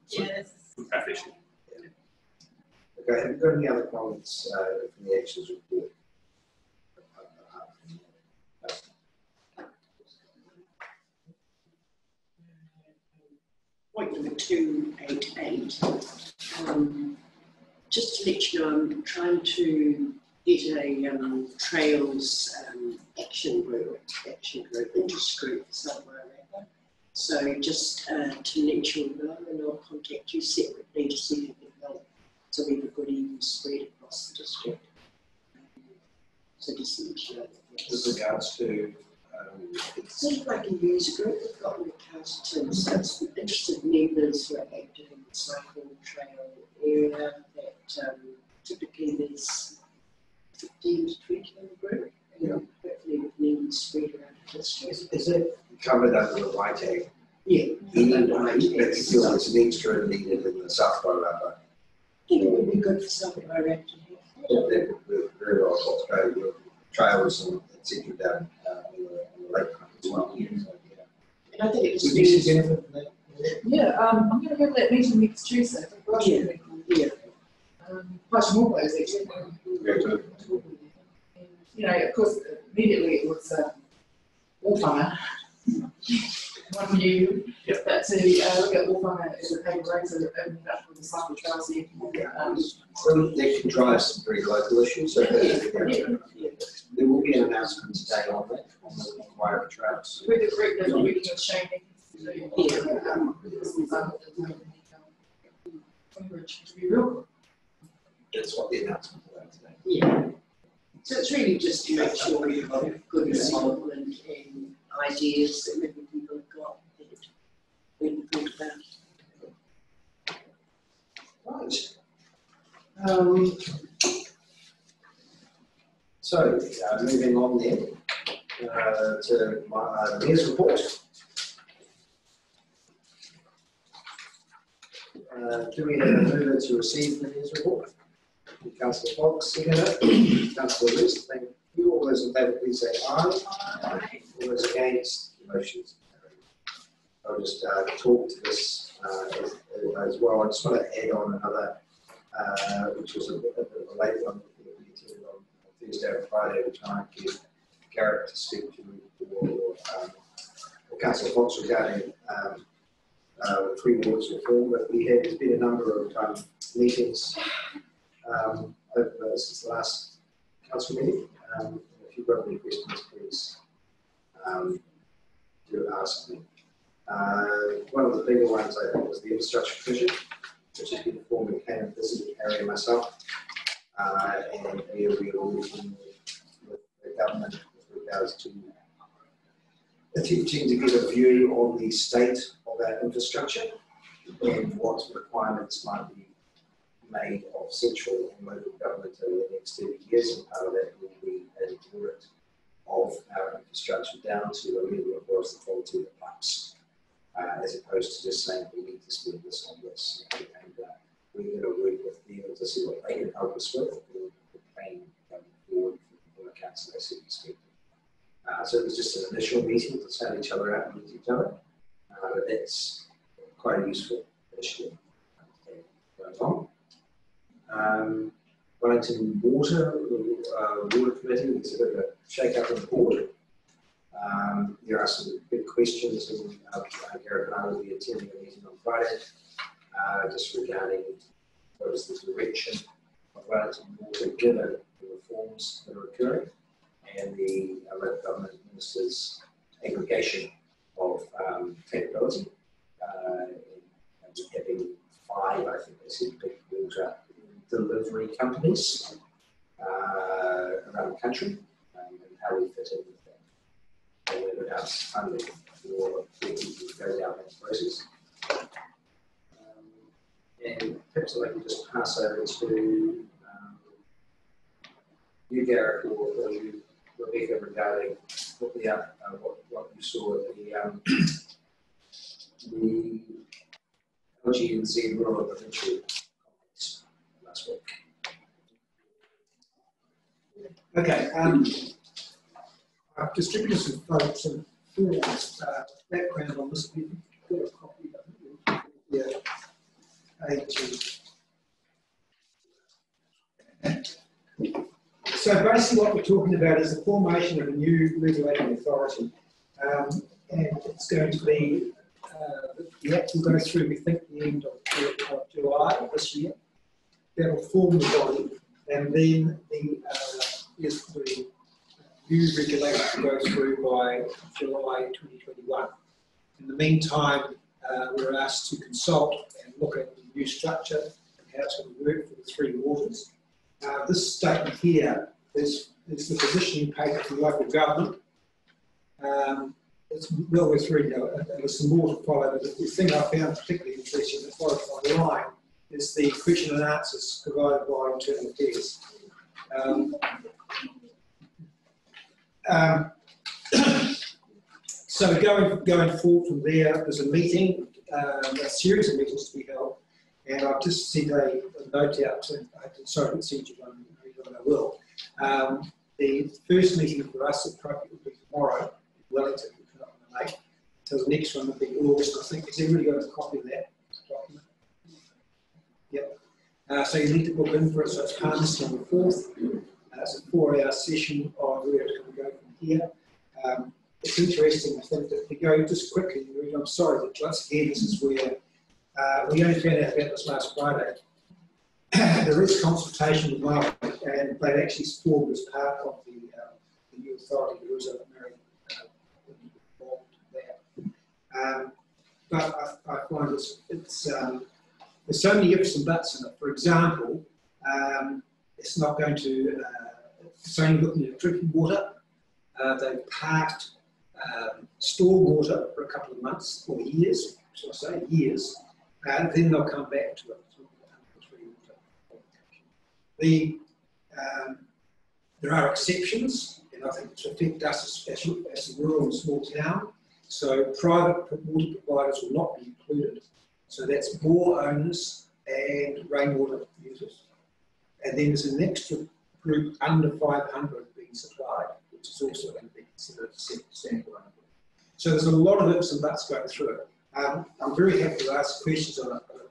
Yes. Traffic issue. Okay, have you got any other comments from the actions report? Point number 288. Just to let you know, I'm trying to get a trails action group, interest group somewhere around. So just to let you know, and I'll contact you separately to see if you can help, so we have a good even spread across the district. So just to let you know. With regards to it's sort of like a user group we've got in the Castleton, so it's interested members who are active in the cycle trail area that typically there's 15 to 20 in the group, and hopefully we can even spread around the district. is it covered under the white tag? Yeah. But you feel it's an extra needed in the South Row Upper? I think it would be good for some of our active. That would very well go with trails and etc. down on the lake as well. So, yeah. And I think it just Would you see benefit from that? Yeah, I'm going to go to that meeting next Tuesday. Yeah. Much more ways actually. You know, of course, immediately it was Wolfhanger. One new, but to look at Wolfhanger as a paper road, so opening up with the cycle trails there. So they can drive some very local issues. So there will be an announcement today on that, on the wire trails. With the group that we're working with Shane. To be real. That's what the announcement was today. Yeah. So it's really just to make sure we have good involvement and ideas that maybe people have got that we can think about. Right. So, moving on then to my mayor's report. Do we have a mover to receive the mayor's report? Councillor Fox, seconder. Councillor West, thank All those in favour, please say aye. Aye. All those against, the motion is carried. I'll just talk to this as well. I just want to add on another, which was a bit of a late one that we attended on Thursday and Friday, which I might give Garrett to speak to or Councillor Fox regarding Three Waters reform. But there's been a number of meetings since the last council meeting. If you've got any questions, please do ask me. One of the bigger ones, I think, was the infrastructure commission, which has been formed and came and visited Harry and myself. And here we are working with the government with regards to attempting to get a view on the state of our infrastructure and what requirements might be made of central and local government over the next 30 years, and part of that will be an audit of our infrastructure down to the level of what is the quality of the pipes, as opposed to just saying we need to spend this on this. And we're going to work with them to see what they can help us with the plan going forward from a council asset perspective. So it was just an initial meeting to sound each other out and meet each other, but that's quite a useful initiative going on. Wellington Water Committee, there's a bit of a shake-up in the board. There are some big questions, and Gareth and I will be attending a meeting on Friday, just regarding what is the direction of Wellington Water given the reforms that are occurring and the local government minister's aggregation of capability. And having 5, I think they said, big water delivery companies around the country, and how we fit in with that. And whether that's funding for people who go down that process. And perhaps I can just pass over to you, Gareth, or you, Rebecca, regarding what you saw at the LGNZ Rural Provincial Conference last week. Okay, I've distributed some folks and background on this. We've got a copy of it. So basically what we're talking about is the formation of a new regulating authority. And it's going to be, the act will go through, we think, the end of July of this year. That will form the body, and then the new regulator will go through by July 2021. In the meantime, we're asked to consult and look at the new structure and how it's going to work for the 3 waters. This statement here is the positioning paper for local government. It's well worth reading, and there's some more to follow, but the thing I found particularly interesting that followed online is the question and answers provided by Internal Affairs. So going forward from there's a meeting, a series of meetings to be held, and I've just sent a note out to, sorry, I didn't send you one, but I will. The first meeting for us will be tomorrow in Wellington, which we're not going to make. So the next one will be August, I think. Has everybody got a copy of that document? Yep. So you need to book in for it, so it's Palmerston on the 4th. It's a 4-hour session on where it's going to go from here. It's interesting, I think, that we go just quickly. I'm sorry, but once again, this is where we only found out about this last Friday. There is consultation with Mark, and they've actually formed as part of the new authority. There is a very involved there. But I find it's there's so many ifs and buts in it. For example, it's not going to, it's only looking at drinking water. They've parked storm water for a couple of months or years, should I say, years, and then they'll come back to it. There are exceptions, and I think to affect us as a rural and small town. So private water providers will not be included. So that's bore owners and rainwater users. And then there's an extra group under 500 being being supplied, which is also going to be considered a standalone. So there's a lot of ifs and buts going through it. I'm very happy to ask questions on it, but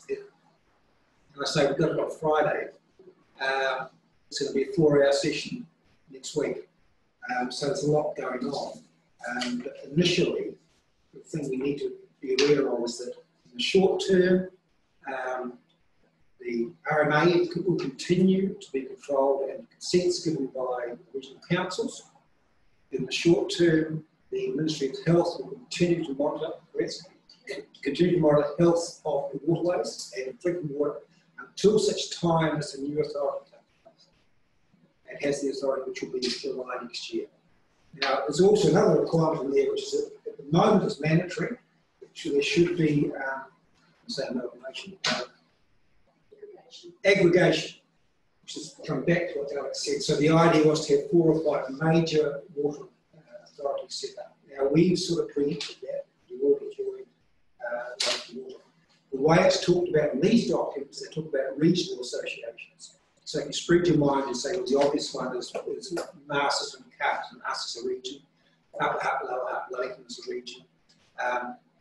and I say we've got it on Friday. It's going to be a 4-hour session next week. So there's a lot going on. But initially, the thing we need to be aware of is that in the short term, the RMA will continue to be controlled and consents given by regional councils. In the short term, the Ministry of Health will continue to monitor health of the waterways and drinking water until such time as the new authority takes place. It has the authority, which will be in July next year. Now, there's also another requirement in there, which is at the moment is mandatory. There should be, aggregation, which is coming back to what Alex said. So the idea was to have 4 or 5 major water authorities set up. Now, we've sort of preempted that. We've already joined water. The way it's talked about in these documents, they talk about regional associations. So if you spread your mind and say, well, the obvious one is Masters and Cut, and us as a region, Upper Hutt, Lower Hutt, Lakeland as a region.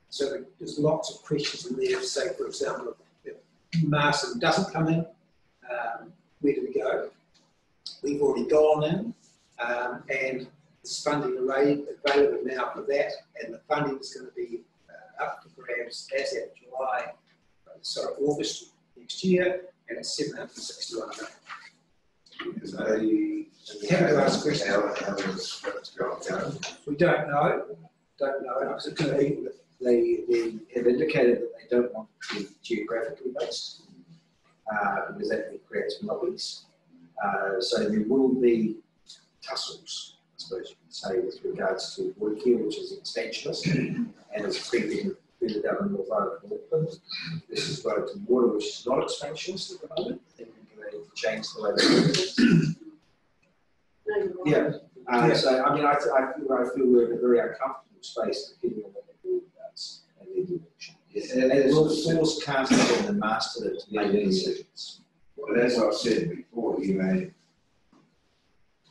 So there's lots of questions in there. Say, for example, if Marsden doesn't come in, where do we go? We've already gone in, and there's funding available now for that, and the funding is going to be up for grabs as at August next year, and it's 761 million. Haven't to ask questions. We don't know. It's going to be. They have indicated that they don't want to be geographically based because that creates monopolies. So there will be tussles, I suppose you could say, with regards to Waterfield, which is expansionist and is creeping further down the North Island of Auckland. This is Wellington Water, which is not expansionist at the moment. I think they need to change the way they do it. Yeah. So, I mean, I feel we're in a very uncomfortable space depending on what the board does and their direction. Yes, and it will force council and the master to make decisions. Well, as I said before,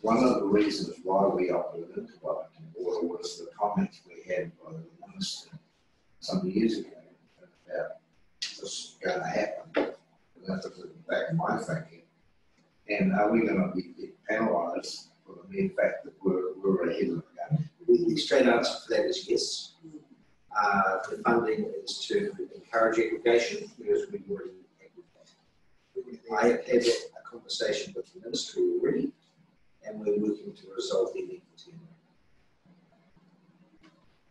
one of the reasons why we opted into Wellington Water was the comments we had by the minister some years ago about this going to happen. And that was in fact my thinking. And are we going to be penalised for the mere fact that we're ahead of the game? The straight answer for that is yes. The funding is to encourage aggregation because we've already aggregated. I have had a conversation with the ministry already, and we're working to resolve the inequity.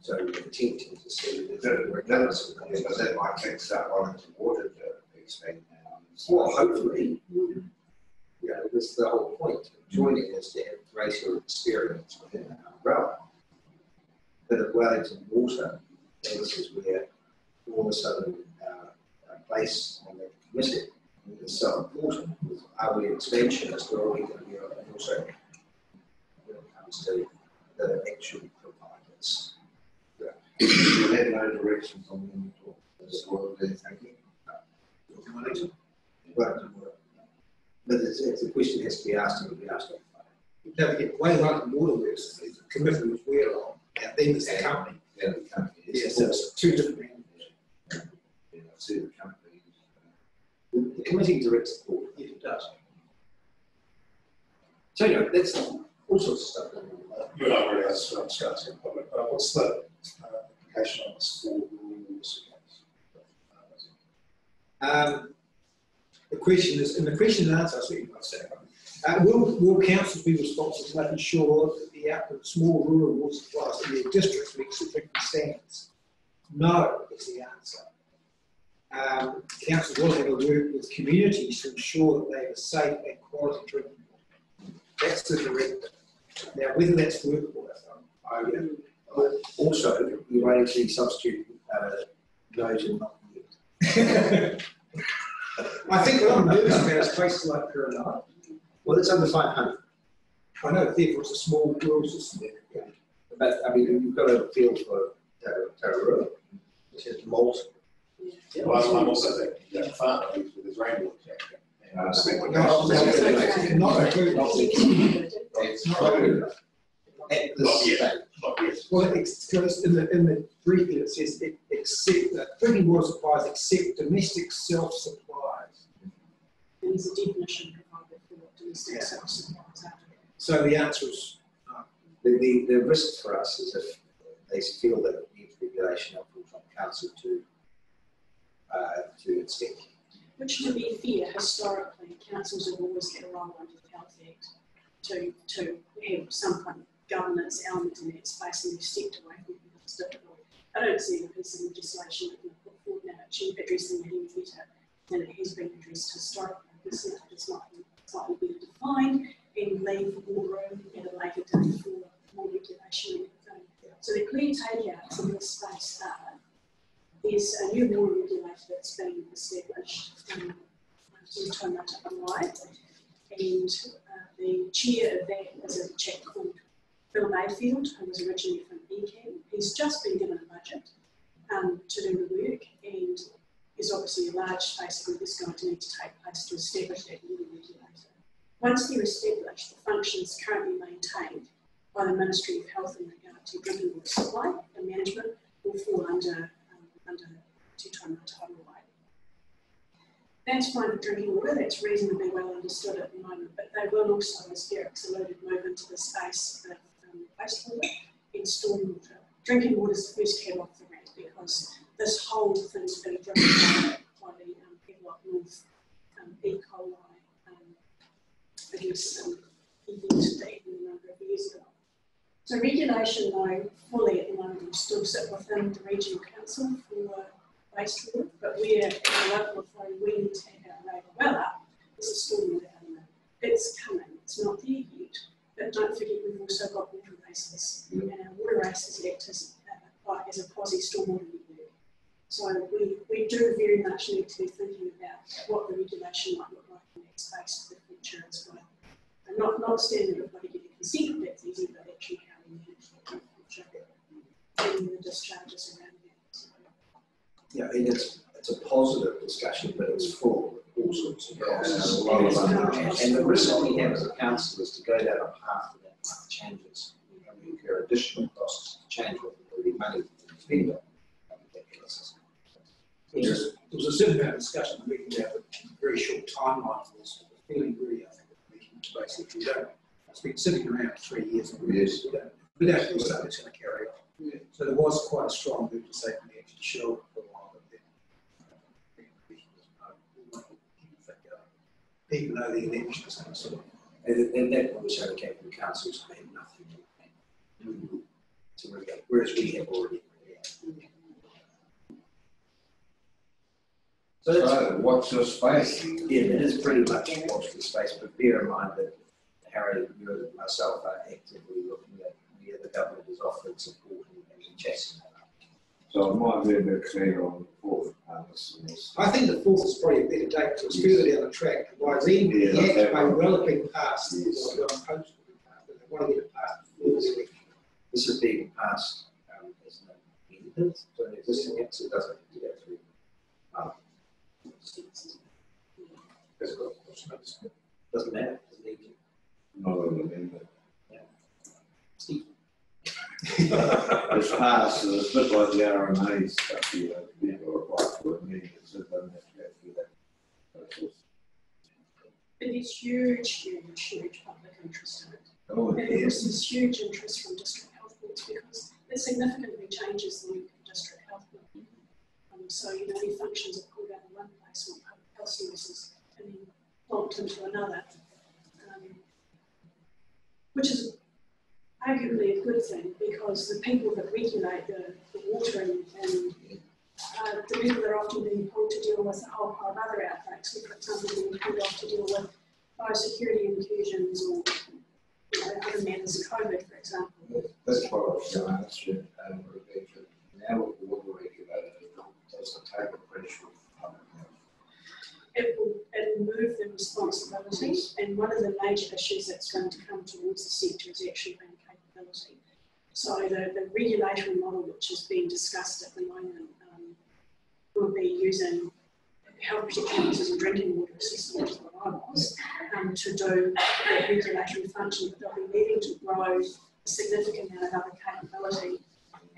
So we're attempting to see but that might kickstart Wellington Water to expand now. Well, hopefully, that's the whole point. Joining is to have greater experience within an umbrella. But at Wellington Water, this is where all of a sudden place on the committee is so important. Are we expansionist or are we going to be also when it comes to the actual providers? You had no directions on them at all. That's what they're thinking. Wellington Water. But the question has to be asked and will be asked. Don't forget, the way Wellington Water works is the committee which we're on, and then there's the company. Yeah, the company. Yes, so it's 2 different entities. Yeah, I see the company. The committee directs the board. Yes, it does. So anyway, that's all sorts of stuff going on. You're not really discussing in public, but what's the application on this for rules against? The question is, and the question and answer, I see what you might say. Will councils be responsible for making sure that the output of small rural water supplies in their districts meet strict standards? No, is the answer. Council will have to work with communities to ensure that they have a safe and quality drinking water. That's the directive. Now, whether that's workable, also, we waiting to see substitute note and not yet. I think what I'm nervous about is places like Piranha. Well, it's under 500. I know, therefore it's a small rural system there. Yeah. But I mean, you've got a feel for Tararua, which is multiple. Yeah. Well, I'm also thinking that farm with his rainwater tank. Not included. If it's not really at this stage. Well, it's in the brief it says except that drinking water supplies except domestic self-supplies. And there's a definition provided for what domestic self-supplies are. So the answer is The risk for us is if they feel that it needs regulation up from council to inspect. Which, to be fair, historically, councils have always had a role under the Health Act to have some kind of governance element in that space, and they've stepped away from it because it's difficult. I don't see the piece of legislation that we've put forward now actually addressing it any better than it has been addressed historically. This is slightly better defined and leave more room at a later date for more regulation and everything. So the clear takeouts in this space are there's a new law regulator that's been established in Taumata Wai, and the chair of that is a chap called Phil Mayfield, who was originally from ECAM. He's just been given a budget to do the work, and there's obviously a large space where this is going to need to take place to establish that new regulator. Once they're established, the functions currently maintained by the Ministry of Health in regard to drinking water supply and management will fall under Te Taumata Wai. That's fine for drinking water, that's reasonably well understood at the moment, but they will also, as Derek's alluded, move into the space of wastewater and stormwater. Drinking water is the first cab off the rank because this whole thing's been driven by the Havelock North E. coli event that happened a number of years ago. So regulation, though, fully at the moment will still sit within the regional council for wastewater, but where in the local authority we need to have our radar well up is the stormwater element. It's coming, it's not there yet, but don't forget we've also got water races, and our water races act as a quasi-stormwater network. So we do very much need to be thinking about what the regulation might look like in that space for the future as well. And not standing that everybody get a consent, that's easy, but actually how we manage the future and the discharges around that. So. Yeah, I mean, it's a positive discussion, but it's full of all sorts of costs. And the risk we have as a council is to go down a path that path changes. And we incur additional costs to change what we've already money to spend on. There was a certain amount of discussion we can have a very short timeline for this. The feeling really, I think, that we can basically don't. It's been sitting around for 3 years. And we don't feel something that's going to carry on. Yeah. So there was quite a strong move to say we actually show for a while, but then people know the election is going to sort of. And that conversation came from councils made nothing to regulate, whereas we have already. So watch your space. Yeah, it is pretty much watch the space, but bear in mind that Harry, you and myself are actively looking at where the government is offering support and chasing that up. So it might be a bit clearer on the fourth. I think the fourth is probably a better date because it's further down the track. Why then the Act may well have been passed. It's not supposed to be passed, but they want to get it passed before this election. This is being passed as an amendment to an existing act, so it doesn't have to go through. Doesn't matter. Not an amendment. Yeah. Steve. It's passed, so it's a bit like the RMA stuff, you know, people apply for amendments, so it doesn't have to go through that process. But there's huge public interest in it. Oh, and there's this huge interest from district health boards because it significantly changes the look of district health board. So, you know, their functions are pulled out of one place or public health services and then plonked into another, which is arguably a good thing because the people that regulate the water and the people that are often being pulled to deal with a whole pile of other outbreaks, for example, being pulled off to deal with biosecurity incursions or other matters of COVID, for example. That's what I was going to ask you, Rebecca. Now with the water regulator, does the take a pressure of public health? It will move the responsibility, and one of the major issues that's going to come towards the sector is actually being capability. So the regulatory model which is being discussed at the moment will be using Health Protections and Drinking Water Assessment, is what I was, to do that regulatory function, but they'll be needing to grow a significant amount of other capability.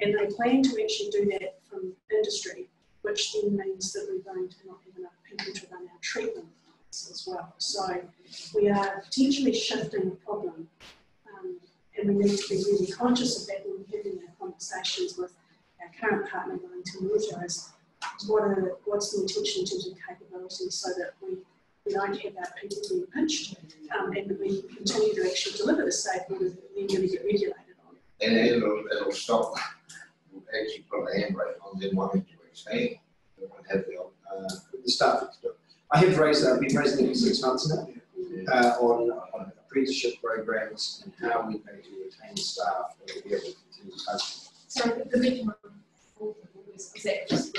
And they plan to actually do that from industry, which then means that we're going to not have enough people to run our treatment plants as well. So we are potentially shifting the problem, and we need to be really conscious of that when we're having our conversations with our current partner, Wellington Water, is what's the intention in terms of capability, so that we don't have our people being pinched, and that we continue to actually deliver the safe water that we're going to get regulated on. And it'll stop, we'll actually put a handbrake on them wanting to expand. They won't have the staff. I have raised that, I've been raising it for 6 months now, on apprenticeship programs and how we're going to retain staff and to be able to continue to function. So the big one, is that just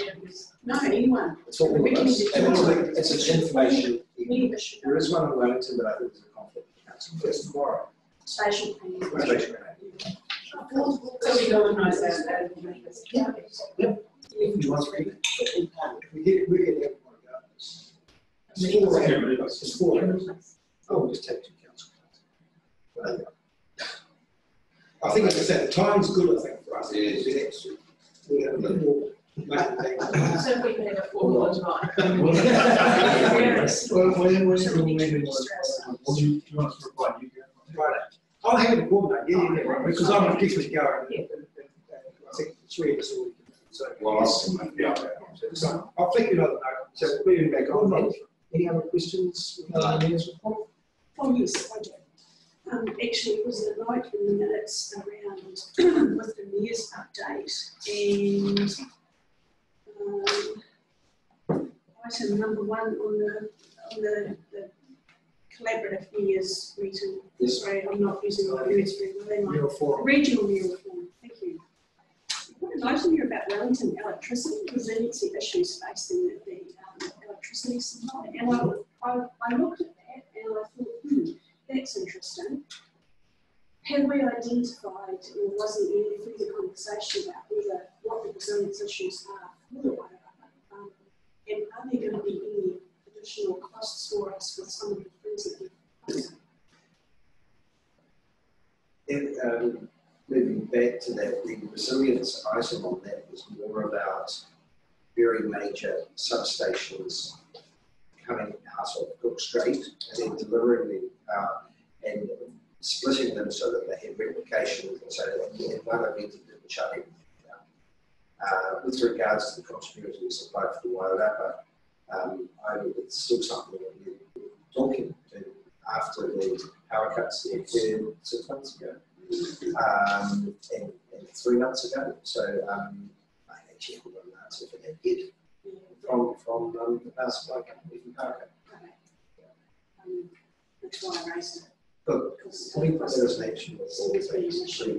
No, anyone. It's all of us. And it's an information. There is one in Wellington, but I think there's a conflict with council. Yes, tomorrow. Spatial planning. Spatial planning. So we organise that. Yeah. If you want to read it. We get everyone regardless. It's 4 hours. Oh, we'll just take 2 council classes. I think, as I said, the time's good, I think, for us. It's extra. We have a little more. So if we could have a formal tonight. Well, when Do you want us to reply? Friday. I'll have a coordinate, yeah, because I'm a different go. I think 3 of us all. So, so I'll take another note. So we'll be back on then. Any other questions? Report? Oh, yes, I do. Actually, it was a note in the minutes around with the mayor's update, and item number 1 on the collaborative mayor's meeting. Yes. Sorry, I'm not using the words very well. Regional mayor reform. Thank you. What a note in here about Wellington electricity resiliency issues facing the electricity supply, and I looked at that and I thought, that's interesting. Have we identified, or wasn't any further conversation about what the resilience issues are for the Wairarapa? And are there going to be any additional costs for us with some of the things that we've done? Moving back to that, the resilience item on that was more about very major substations coming out of Cook Strait and then delivering them and splitting them so that they had replication, so that in one event it didn't shut everything down. With regards to the continuity we supplied for the Wairarapa, it's still something that we're talking to after the power cuts that occurred 6 months ago and 3 months ago. So I actually haven't got an answer for that yet from the power supply company from Parker. That's why I raised it. Good. I think there is an action before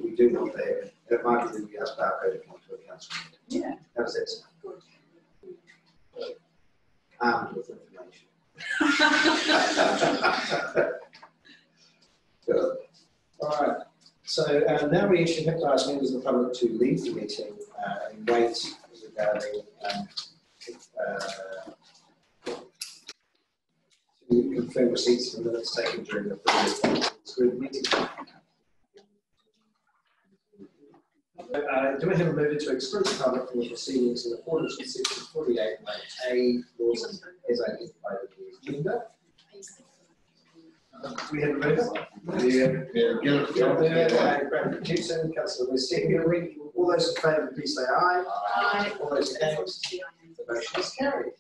we do want that. It might be that we ask Parker to come to a council. Yeah. How does that sound? Good. Armed with information. Good. All right. So now we actually have to ask members of the public to leave the meeting and wait regarding to confirm receipts and minutes taken during the previous school meeting. Do we have a mover to exclude the public from the proceedings in accordance with section 48(1)(a) laws as identified in the agenda? Do we have a mover? Brandon Gibson, Councillor Liz Secretary. All those in favour, please say aye. Aye. All those against? The motion is carried.